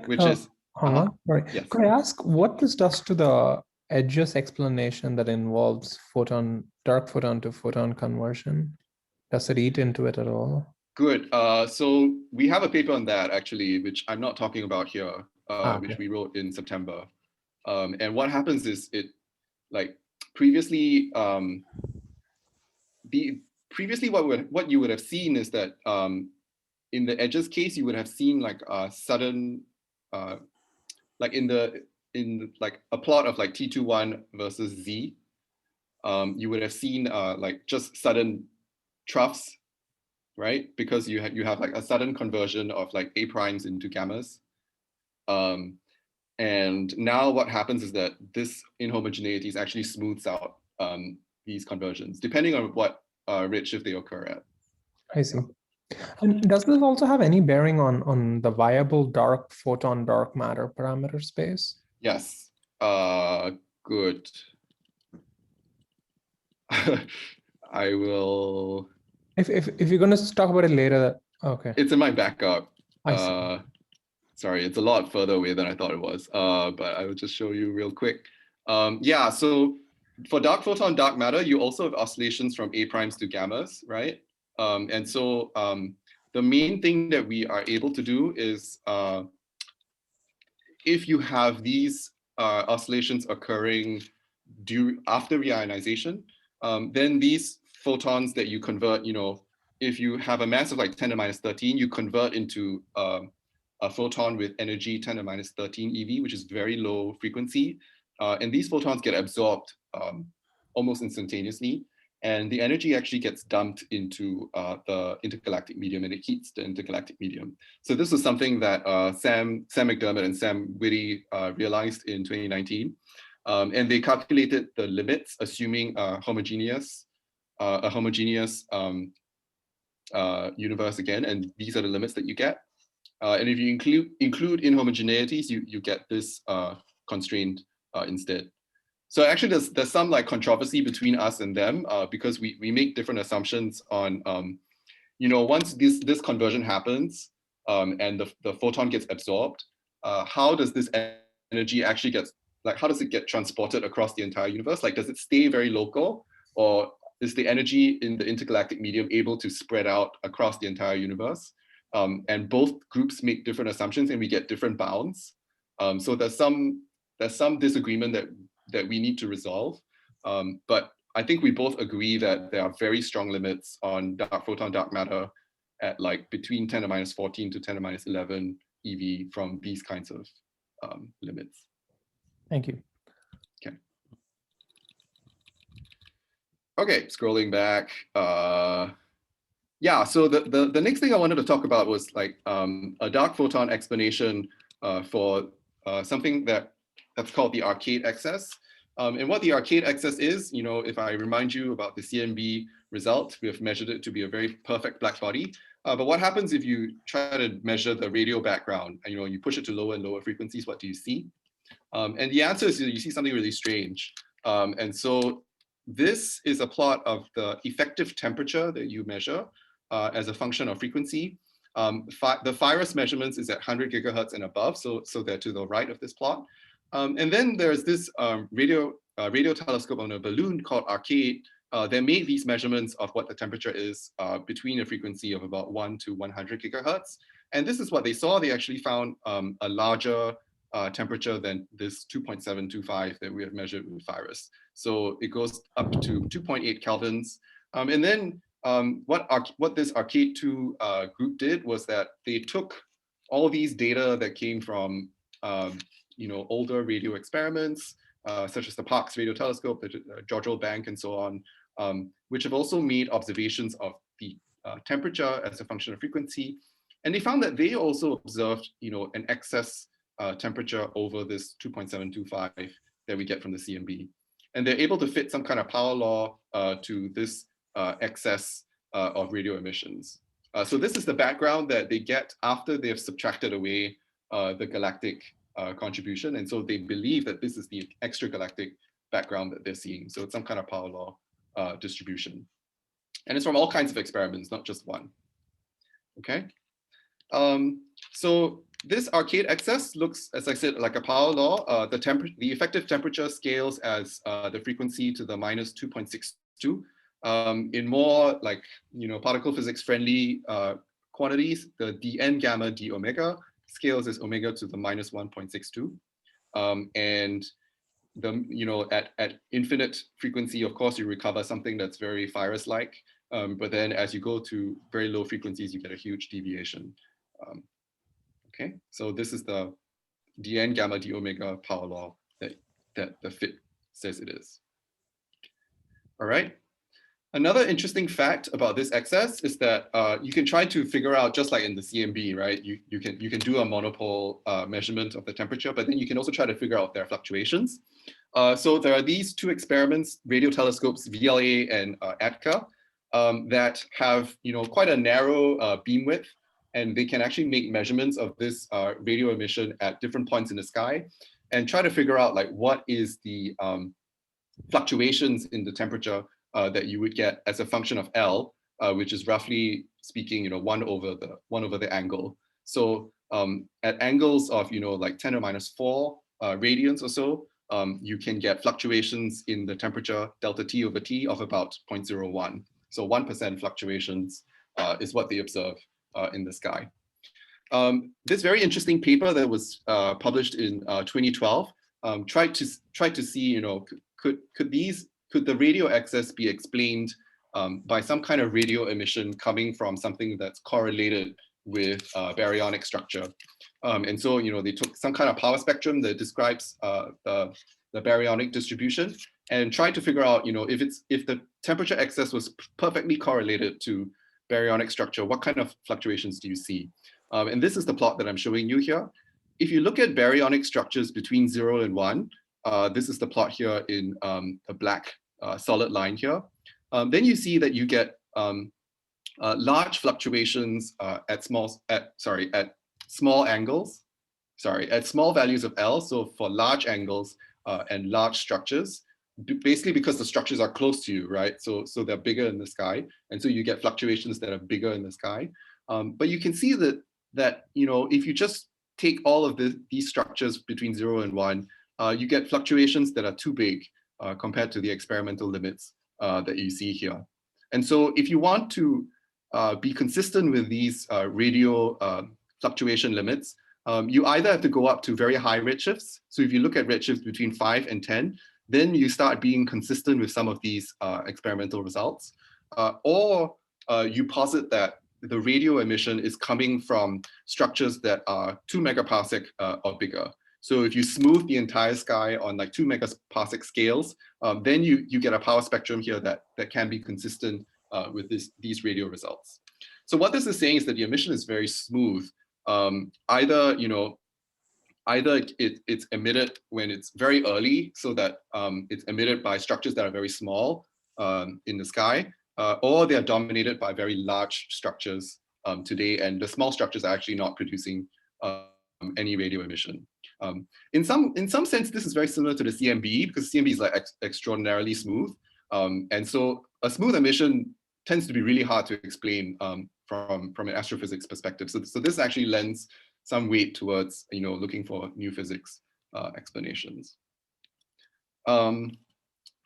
which is. Sorry. Yes. Could I ask what this does to the edges explanation that involves dark photon to photon conversion? Does it eat into it at all? Good. So we have a paper on that actually, which I'm not talking about here, which we wrote in September. And what happens is like previously, what you would have seen is that in the edges case, you would have seen like a sudden, like in like a plot of like T21 versus Z, you would have seen like just sudden troughs, right? Because you have like a sudden conversion of like A primes into gammas. And now what happens is that this inhomogeneities actually smooths out these conversions, depending on what redshift they occur at. I see. And does this also have any bearing on the viable dark photon dark matter parameter space? Yes. Good. I will. If you're going to talk about it later, okay. It's in my backup. I see. Sorry, it's a lot further away than I thought it was, but I will just show you real quick. Yeah, so for dark photon, dark matter, you also have oscillations from A primes to gammas, right? And so the main thing that we are able to do is if you have these oscillations occurring after reionization, then these photons that you convert, if you have a mass of like 10 to minus 13, you convert into a photon with energy 10 to minus 13 eV, which is very low frequency. And these photons get absorbed almost instantaneously. And the energy actually gets dumped into the intergalactic medium, and it heats the intergalactic medium. So this was something that Sam McDermott and Sam Whitty realized in 2019. And they calculated the limits, assuming a homogeneous universe again, and these are the limits that you get. And if you include inhomogeneities, you get this constraint instead. So actually, there's some like controversy between us and them because we make different assumptions on, once this conversion happens and the photon gets absorbed, how does this energy actually how does it get transported across the entire universe? Like, does it stay very local, or is the energy in the intergalactic medium able to spread out across the entire universe? And both groups make different assumptions, and we get different bounds. So there's some disagreement that we need to resolve. But I think we both agree that there are very strong limits on dark photon, dark matter at like between 10 to minus 14 to 10 to minus 11 eV from these kinds of limits. Thank you. Okay, scrolling back. Yeah, so the next thing I wanted to talk about was like a dark photon explanation for something that's called the arcade excess. And what the arcade excess is, if I remind you about the CMB result, we have measured it to be a very perfect black body. But what happens if you try to measure the radio background and you push it to lower and lower frequencies? What do you see? And the answer is you see something really strange. And so this is a plot of the effective temperature that you measure as a function of frequency. The FIRAS measurements is at 100 gigahertz and above, so they're to the right of this plot. And then there's this radio telescope on a balloon called Arcade that made these measurements of what the temperature is between a frequency of about 1 to 100 gigahertz. And this is what they saw. They actually found a larger temperature than this 2.725 that we have measured with FIRAS. So it goes up to 2.8 kelvins. And then what this Arcade 2 group did was that they took all these data that came from older radio experiments, such as the Parkes Radio Telescope, the Jodrell Bank, and so on, which have also made observations of the temperature as a function of frequency. And they found that they also observed, an excess temperature over this 2.725 that we get from the CMB. And they're able to fit some kind of power law to this excess of radio emissions. So this is the background that they get after they have subtracted away the galactic contribution. And so they believe that this is the extragalactic background that they're seeing. So it's some kind of power law distribution. And it's from all kinds of experiments, not just one. Okay. So this Arcade excess looks, as I said, like a power law. The effective temperature scales as the frequency to the minus 2.62. In more like, particle physics friendly quantities, the dn gamma d omega scales as omega to the minus 1.62. And at infinite frequency, of course, you recover something that's very FIRAS-like. But then as you go to very low frequencies, you get a huge deviation. Okay, so this is the dn gamma d omega power law that the fit says it is. All right. Another interesting fact about this excess is that you can try to figure out, just like in the CMB, right? You can do a monopole measurement of the temperature, but then you can also try to figure out their fluctuations. So there are these two experiments, radio telescopes VLA and ATCA, that have quite a narrow beam width, and they can actually make measurements of this radio emission at different points in the sky, and try to figure out like what is the fluctuations in the temperature that you would get as a function of L, which is roughly speaking, 1 over the angle. So at angles of like 10 to minus 4 radians or so, you can get fluctuations in the temperature delta T over T of about 0.01. So 1% fluctuations is what they observe in the sky. This very interesting paper that was published in 2012 tried to see, could the radio excess be explained by some kind of radio emission coming from something that's correlated with baryonic structure. And so, they took some kind of power spectrum that describes the baryonic distribution and tried to figure out, if the temperature excess was perfectly correlated to baryonic structure, what kind of fluctuations do you see? And this is the plot that I'm showing you here. If you look at baryonic structures between 0 and 1, this is the plot here in the black solid line here. Then you see that you get large fluctuations at small values of L. So for large angles and large structures, basically because the structures are close to you, right? So they're bigger in the sky, and so you get fluctuations that are bigger in the sky. But you can see that if you just take all of these structures between 0 and 1, you get fluctuations that are too big compared to the experimental limits that you see here. And so if you want to be consistent with these radio fluctuation limits, you either have to go up to very high redshifts. So if you look at redshifts between 5 and 10, then you start being consistent with some of these experimental results. Or you posit that the radio emission is coming from structures that are 2 megaparsec or bigger. So if you smooth the entire sky on like 2 megaparsec scales, then you get a power spectrum here that can be consistent with these radio results. So what this is saying is that the emission is very smooth. Either it's emitted when it's very early, so that it's emitted by structures that are very small in the sky, or they are dominated by very large structures today, and the small structures are actually not producing any radio emission. In some sense, this is very similar to the CMB, because CMB is like extraordinarily smooth, and so a smooth emission tends to be really hard to explain from an astrophysics perspective. So this actually lends some weight towards looking for new physics explanations. Let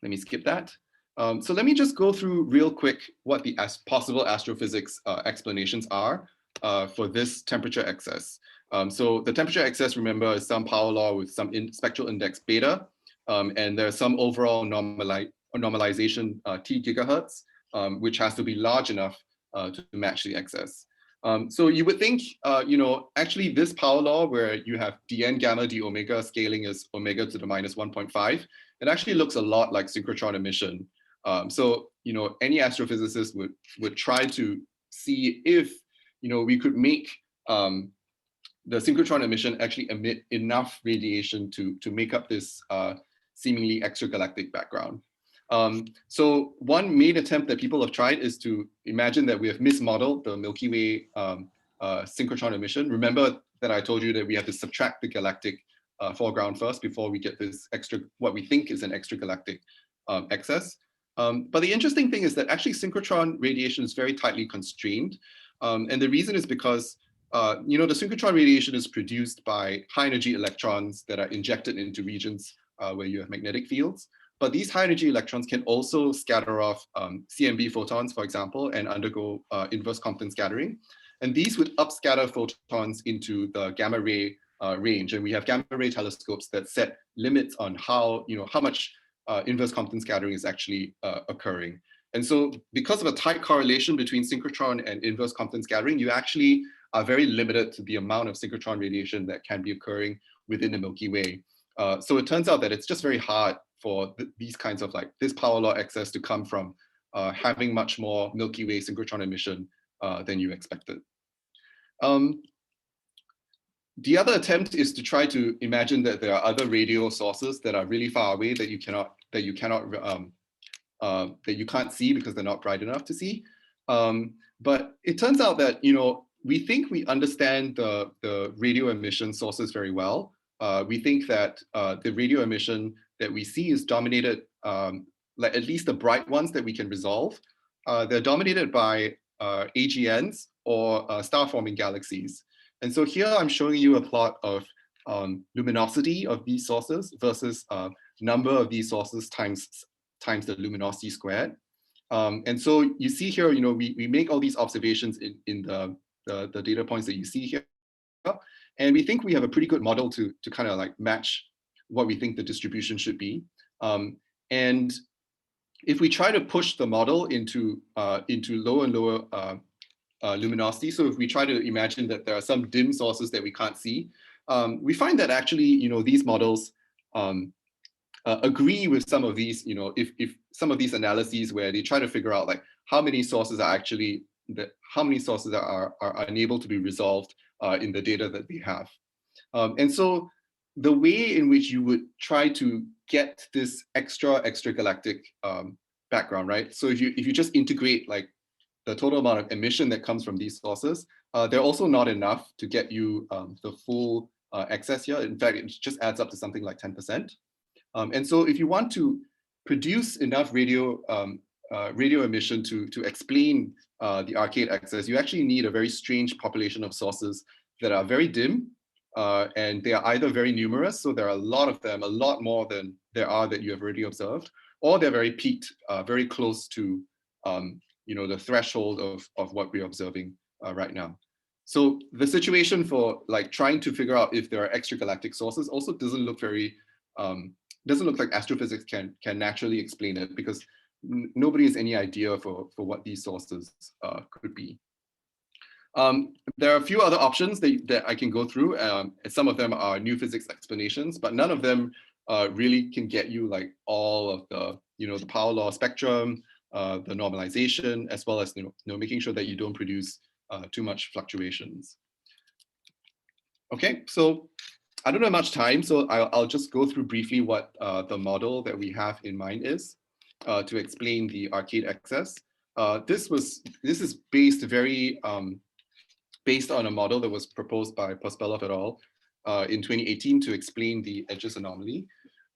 me skip that. So let me just go through real quick what the possible astrophysics explanations are for this temperature excess. So the temperature excess, remember, is some power law with some spectral index beta, and there's some overall normalization T gigahertz, which has to be large enough to match the excess. So you would think, actually this power law where you have dn gamma d omega scaling as omega to the minus 1.5, it actually looks a lot like synchrotron emission. So any astrophysicist would try to see if we could make the synchrotron emission actually emit enough radiation to make up this seemingly extragalactic background. So one main attempt that people have tried is to imagine that we have mismodeled the Milky Way synchrotron emission. Remember that I told you that we have to subtract the galactic foreground first before we get this what we think is an extragalactic excess. But the interesting thing is that actually synchrotron radiation is very tightly constrained. And the reason is because the synchrotron radiation is produced by high energy electrons that are injected into regions where you have magnetic fields. But these high energy electrons can also scatter off CMB photons, for example, and undergo inverse Compton scattering. And these would upscatter photons into the gamma ray range. And we have gamma ray telescopes that set limits on how much inverse Compton scattering is actually occurring. And so because of a tight correlation between synchrotron and inverse Compton scattering, you actually are very limited to the amount of synchrotron radiation that can be occurring within the Milky Way. So it turns out that it's just very hard for these kinds of this power law excess to come from having much more Milky Way synchrotron emission than you expected. The other attempt is to try to imagine that there are other radio sources that are really far away that you can't see because they're not bright enough to see. But it turns out that we think we understand the radio emission sources very well. We think that the radio emission that we see is dominated, like at least the bright ones that we can resolve, they're dominated by AGNs or star-forming galaxies. And so here I'm showing you a plot of luminosity of these sources versus number of these sources times the luminosity squared. And so you see here, we make all these observations in the data points that you see here. And we think we have a pretty good model to kind of like match what we think the distribution should be. And if we try to push the model into lower and lower luminosity, so if we try to imagine that there are some dim sources that we can't see, we find that actually, these models agree with some of these, if some of these analyses where they try to figure out like how many sources are actually are unable to be resolved in the data that we have. And so the way in which you would try to get this extragalactic background, right? So if you just integrate like the total amount of emission that comes from these sources, they're also not enough to get you the full excess here. In fact, it just adds up to something like 10%. And so if you want to produce enough radio emission to explain the arcade excess, you actually need a very strange population of sources that are very dim, and they are either very numerous, so there are a lot of them, a lot more than there are that you have already observed, or they're very peaked, very close to the threshold of what we're observing right now. So the situation for like trying to figure out if there are extragalactic sources also doesn't look very doesn't look like astrophysics can naturally explain it, because nobody has any idea for what these sources could be. There are a few other options that I can go through. Some of them are new physics explanations, but none of them really can get you like all of the the power law spectrum, the normalization, as well as making sure that you don't produce too much fluctuations. Okay, so I don't have much time, so I'll just go through briefly what the model that we have in mind is to explain the arcade excess. This is based on a model that was proposed by Pospelov et al. In 2018 to explain the edges anomaly.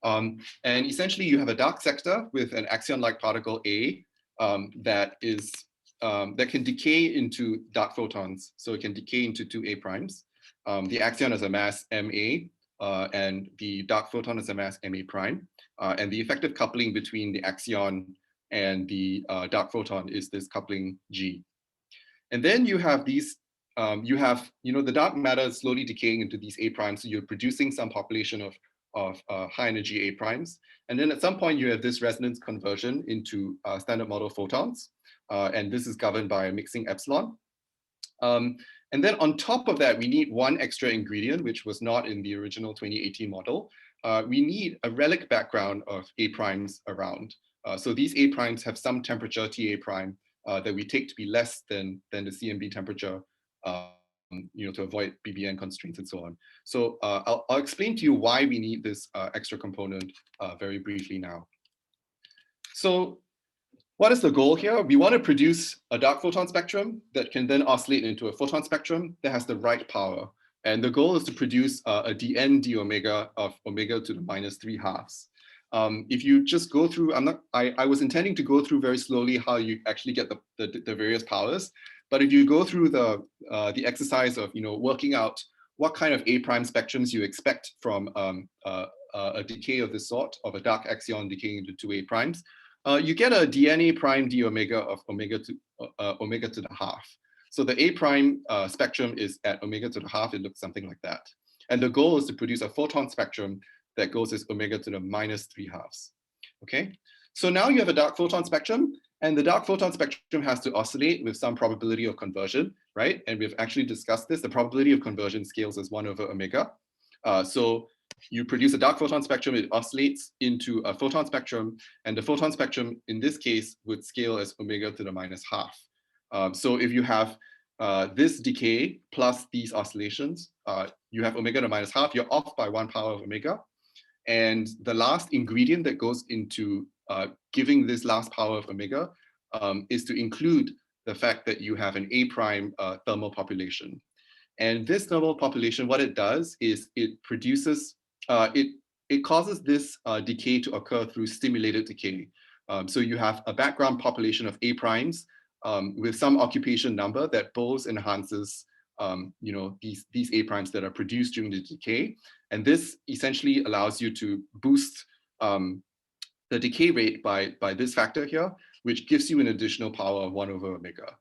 And essentially, you have a dark sector with an axion-like particle A that can decay into dark photons. So it can decay into 2 A primes. The axion has a mass MA, and the dark photon has a mass MA prime. And the effective coupling between the axion and the dark photon is this coupling G. And then you have these, the dark matter is slowly decaying into these A primes. So you're producing some population of high energy A primes. And then at some point you have this resonance conversion into standard model photons. And this is governed by a mixing epsilon. And then on top of that, we need one extra ingredient, which was not in the original 2018 model. We need a relic background of A primes around. So these A primes have some temperature TA prime that we take to be less than the CMB temperature, to avoid BBN constraints and so on. So I'll explain to you why we need this extra component very briefly now. So what is the goal here? We want to produce a dark photon spectrum that can then oscillate into a photon spectrum that has the right power. And the goal is to produce a dn d omega of omega to the -3/2. If you just go through, I was intending to go through very slowly how you actually get the various powers. But if you go through the exercise of working out what kind of A prime spectrums you expect from a decay of this sort, of a dark axion decaying into 2 A primes, you get a DNA prime d omega of omega to the half. So the A prime spectrum is at omega to the half. It looks something like that. And the goal is to produce a photon spectrum that goes as omega to the -3/2. Okay, so now you have a dark photon spectrum, and the dark photon spectrum has to oscillate with some probability of conversion, right? And we've actually discussed this. The probability of conversion scales as 1 over omega. So you produce a dark photon spectrum, it oscillates into a photon spectrum, and the photon spectrum in this case would scale as omega to the minus half. So if you have this decay plus these oscillations, you have omega to minus half, you're off by 1 power of omega. And the last ingredient that goes into giving this last power of omega is to include the fact that you have an A prime thermal population. And this thermal population, what it does is it produces, it causes this decay to occur through stimulated decay. So you have a background population of A primes with some occupation number that both enhances these A primes that are produced during the decay. And this essentially allows you to boost the decay rate by this factor here, which gives you an additional power of 1 over omega.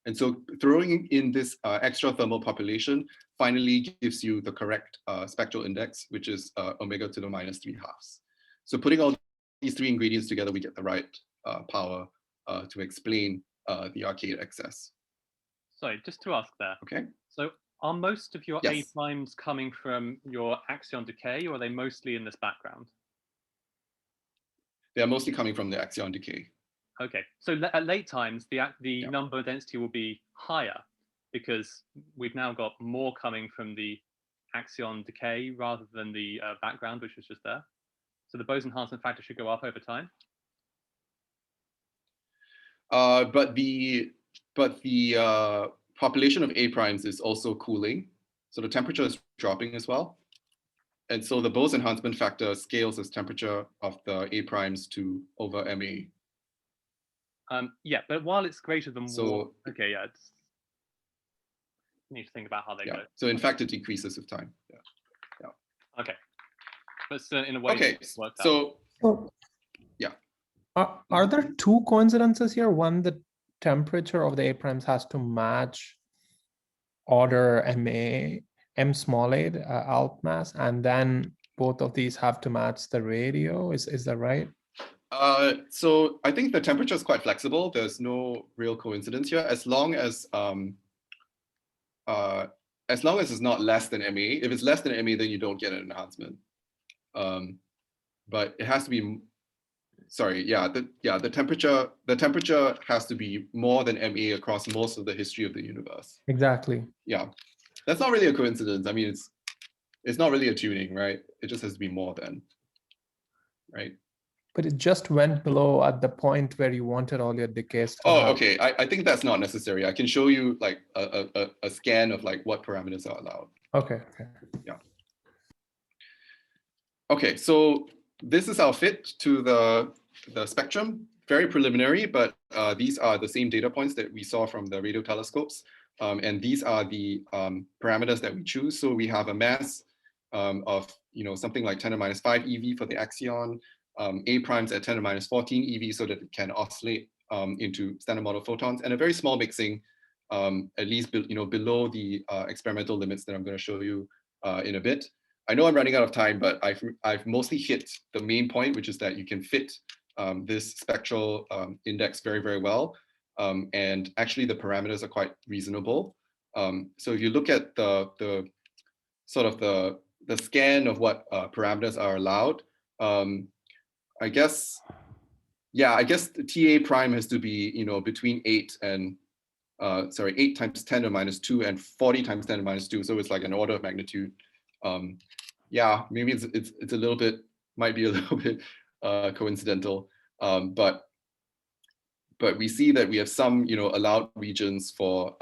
And so throwing in this extra thermal population finally gives you the correct spectral index, which is omega to the minus 3 halves. So putting all these 3 ingredients together, we get the right power to explain the arcade excess. Sorry, just to ask there. Okay. So are most of your Yes. A primes coming from your axion decay, or are they mostly in this background? They are mostly coming from the axion decay. Okay, so at late times, the number density will be higher because we've now got more coming from the axion decay rather than the background, which was just there. So the Bose enhancement factor should go up over time. But the population of A primes is also cooling, so the temperature is dropping as well. And so the Bose enhancement factor scales as temperature of the A primes to over MA. Yeah, but while it's greater than So, 1, okay, yeah, it's, you need to think about how they go. So in fact, it decreases with time. Yeah. Okay, but still in a way, Okay, it's worked out. so yeah. Are there 2 coincidences here? One, the temperature of the A primes has to match order MA, M small a, Alp mass, and then both of these have to match the radio. Is that right? So I think the temperature is quite flexible. There's no real coincidence here, as long as it's not less than MA. If it's less than MA, then you don't get an enhancement. But it has to be. Sorry, the temperature has to be more than MA across most of the history of the universe. Exactly. Yeah, that's not really a coincidence. I mean, it's not really a tuning, right? It just has to be more than, right? But it just went below at the point where you wanted all your decays to happen. Okay. I think that's not necessary. I can show you like a scan of like what parameters are allowed. Okay. Yeah. Okay, so this is our fit to the spectrum. Very preliminary, but these are the same data points that we saw from the radio telescopes. And these are the parameters that we choose. So we have a mass of something like 10 to minus 5 EV for the axion, A primes at 10 to minus 14 EV so that it can oscillate into standard model photons, and a very small mixing, at least below the experimental limits that I'm going to show you in a bit. I know I'm running out of time, but I've mostly hit the main point, which is that you can fit this spectral index very, very well. And actually the parameters are quite reasonable. So if you look at the sort of the scan of what parameters are allowed, I guess the TA prime has to be, between 8 times 10 to minus 2 and 40 times 10 to minus 2. So it's like an order of magnitude. Yeah, maybe it's a little bit, might be a little bit coincidental, but we see that we have some, allowed regions for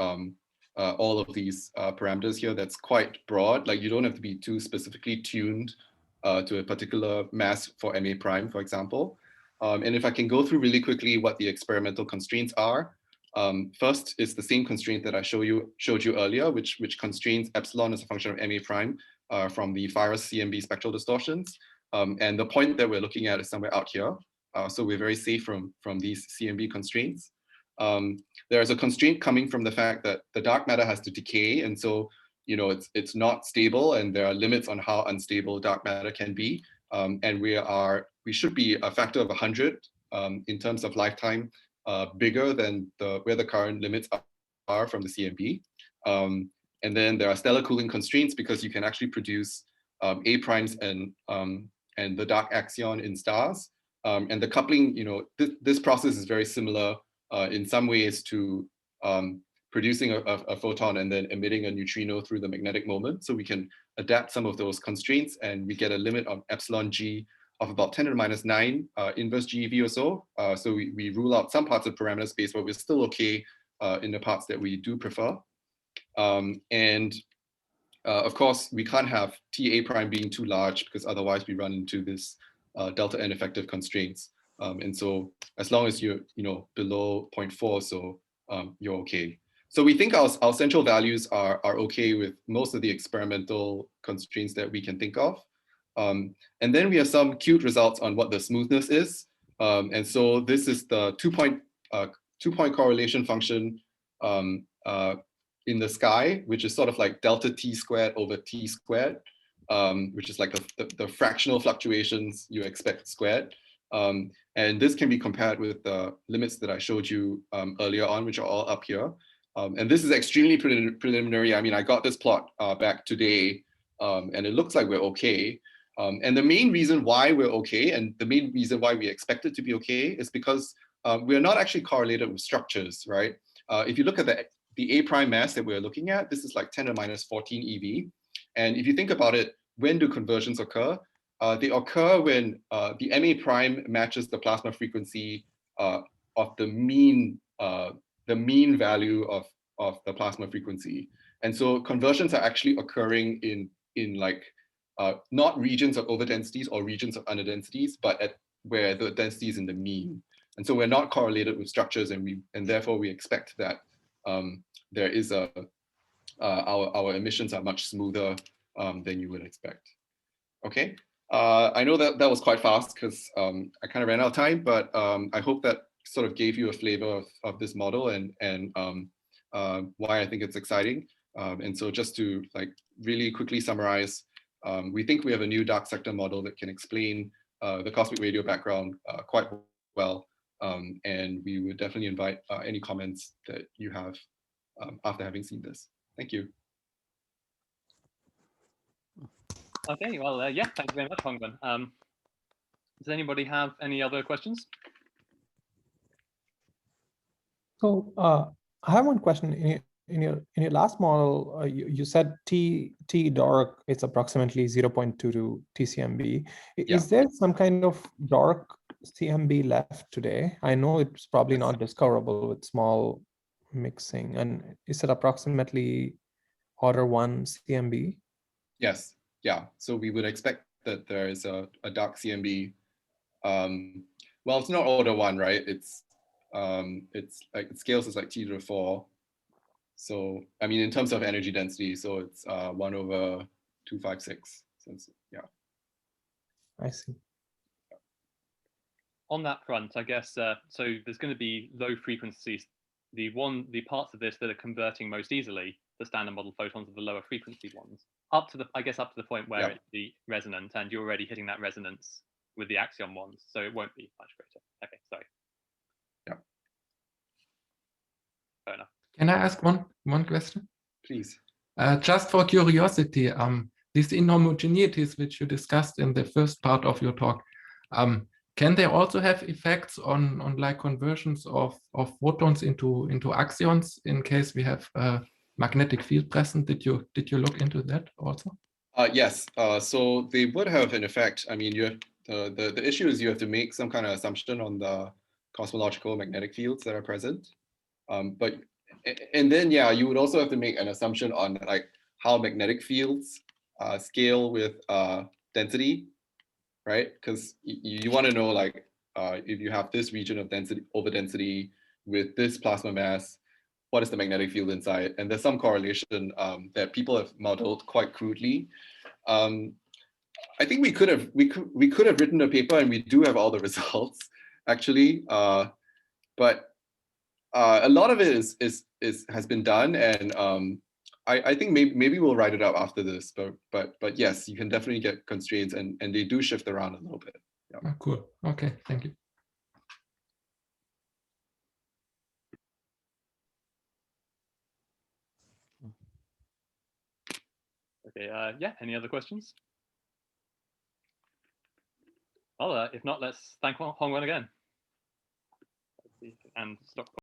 all of these parameters here. That's quite broad. Like you don't have to be too specifically tuned to a particular mass for MA prime, for example. And if I can go through really quickly what the experimental constraints are. First is the same constraint that I showed you earlier, which constrains epsilon as a function of MA prime from the FIRAS CMB spectral distortions. And the point that we're looking at is somewhere out here. So we're very safe from these CMB constraints. There's a constraint coming from the fact that the dark matter has to decay. And so, it's not stable, and there are limits on how unstable dark matter can be. And we should be a factor of 100 in terms of lifetime bigger than where the current limits are from the CMB. And then there are stellar cooling constraints because you can actually produce A primes and the dark axion in stars. And the coupling, this process is very similar in some ways to producing a photon and then emitting a neutrino through the magnetic moment. So we can adapt some of those constraints, and we get a limit of epsilon g of about 10 to the minus 9 inverse GeV or so. So we rule out some parts of parameter space, but we're still okay in the parts that we do prefer. Of course, we can't have TA prime being too large, because otherwise we run into this delta n effective constraints. And so as long as you're below 0.4, so you're okay. So we think our central values are okay with most of the experimental constraints that we can think of. And then we have some cute results on what the smoothness is. And so this is the two-point correlation function in the sky, which is sort of like delta t squared over t squared, which is like the fractional fluctuations you expect squared. And this can be compared with the limits that I showed you earlier on, which are all up here. And this is extremely preliminary. I mean, I got this plot back today, and it looks like we're okay. And the main reason why we're okay, and the main reason why we expect it to be okay, is because we're not actually correlated with structures, right? If you look at the A prime mass that we're looking at, this is like 10 to the minus 14 EV. And if you think about it, when do conversions occur? They occur when the MA prime matches the plasma frequency of the mean value of the plasma frequency. And so conversions are actually occurring in like not regions of overdensities or regions of underdensities, but at where the density is in the mean. And so we're not correlated with structures, and therefore we expect that there is our emissions are much smoother than you would expect. Okay, I know that was quite fast because I kind of ran out of time, but I hope that sort of gave you a flavor of this model and why I think it's exciting. And so just to like really quickly summarize, we think we have a new dark sector model that can explain the cosmic radio background quite well. And we would definitely invite any comments that you have after having seen this. Thank you. Okay, well, yeah, thank you very much, Hongwan. Does anybody have any other questions? So I have one question. In your last model, you said T dark is approximately 0.22 TCMB. Yeah. Is there some kind of dark CMB left today? I know it's probably not discoverable with small mixing. And is it approximately order 1 CMB? Yes. Yeah. So we would expect that there is a dark CMB. Well, it's not order 1, right? It's like it scales as like T to the 4. So I mean, in terms of energy density, so it's 1 over 256. Since yeah. I see. On that front, I guess, so there's going to be low frequencies. The parts of this that are converting most easily, the standard model photons, are the lower frequency ones. Up to the point where it's the resonant, and you're already hitting that resonance with the axion ones, so it won't be much greater. Okay, sorry. Yeah. Fair enough. Can I ask one question? Please. Just for curiosity, these inhomogeneities which you discussed in the first part of your talk, can they also have effects on like conversions of photons into axions in case we have a magnetic field present? Did you look into that also? Yes. So they would have an effect. I mean, the issue is you have to make some kind of assumption on the cosmological magnetic fields that are present. And then you would also have to make an assumption on like how magnetic fields scale with density, right? Because you want to know like if you have this region of density over density with this plasma mass, what is the magnetic field inside? And there's some correlation that people have modeled quite crudely. I think we could have written a paper, and we do have all the results actually, but a lot of it has been done, and I think maybe we'll write it up after this. But yes, you can definitely get constraints, and they do shift around a little bit. Yeah. Oh, cool. Okay, thank you. Okay. Yeah. Any other questions? Well, if not, let's thank Hongwan again. And stop.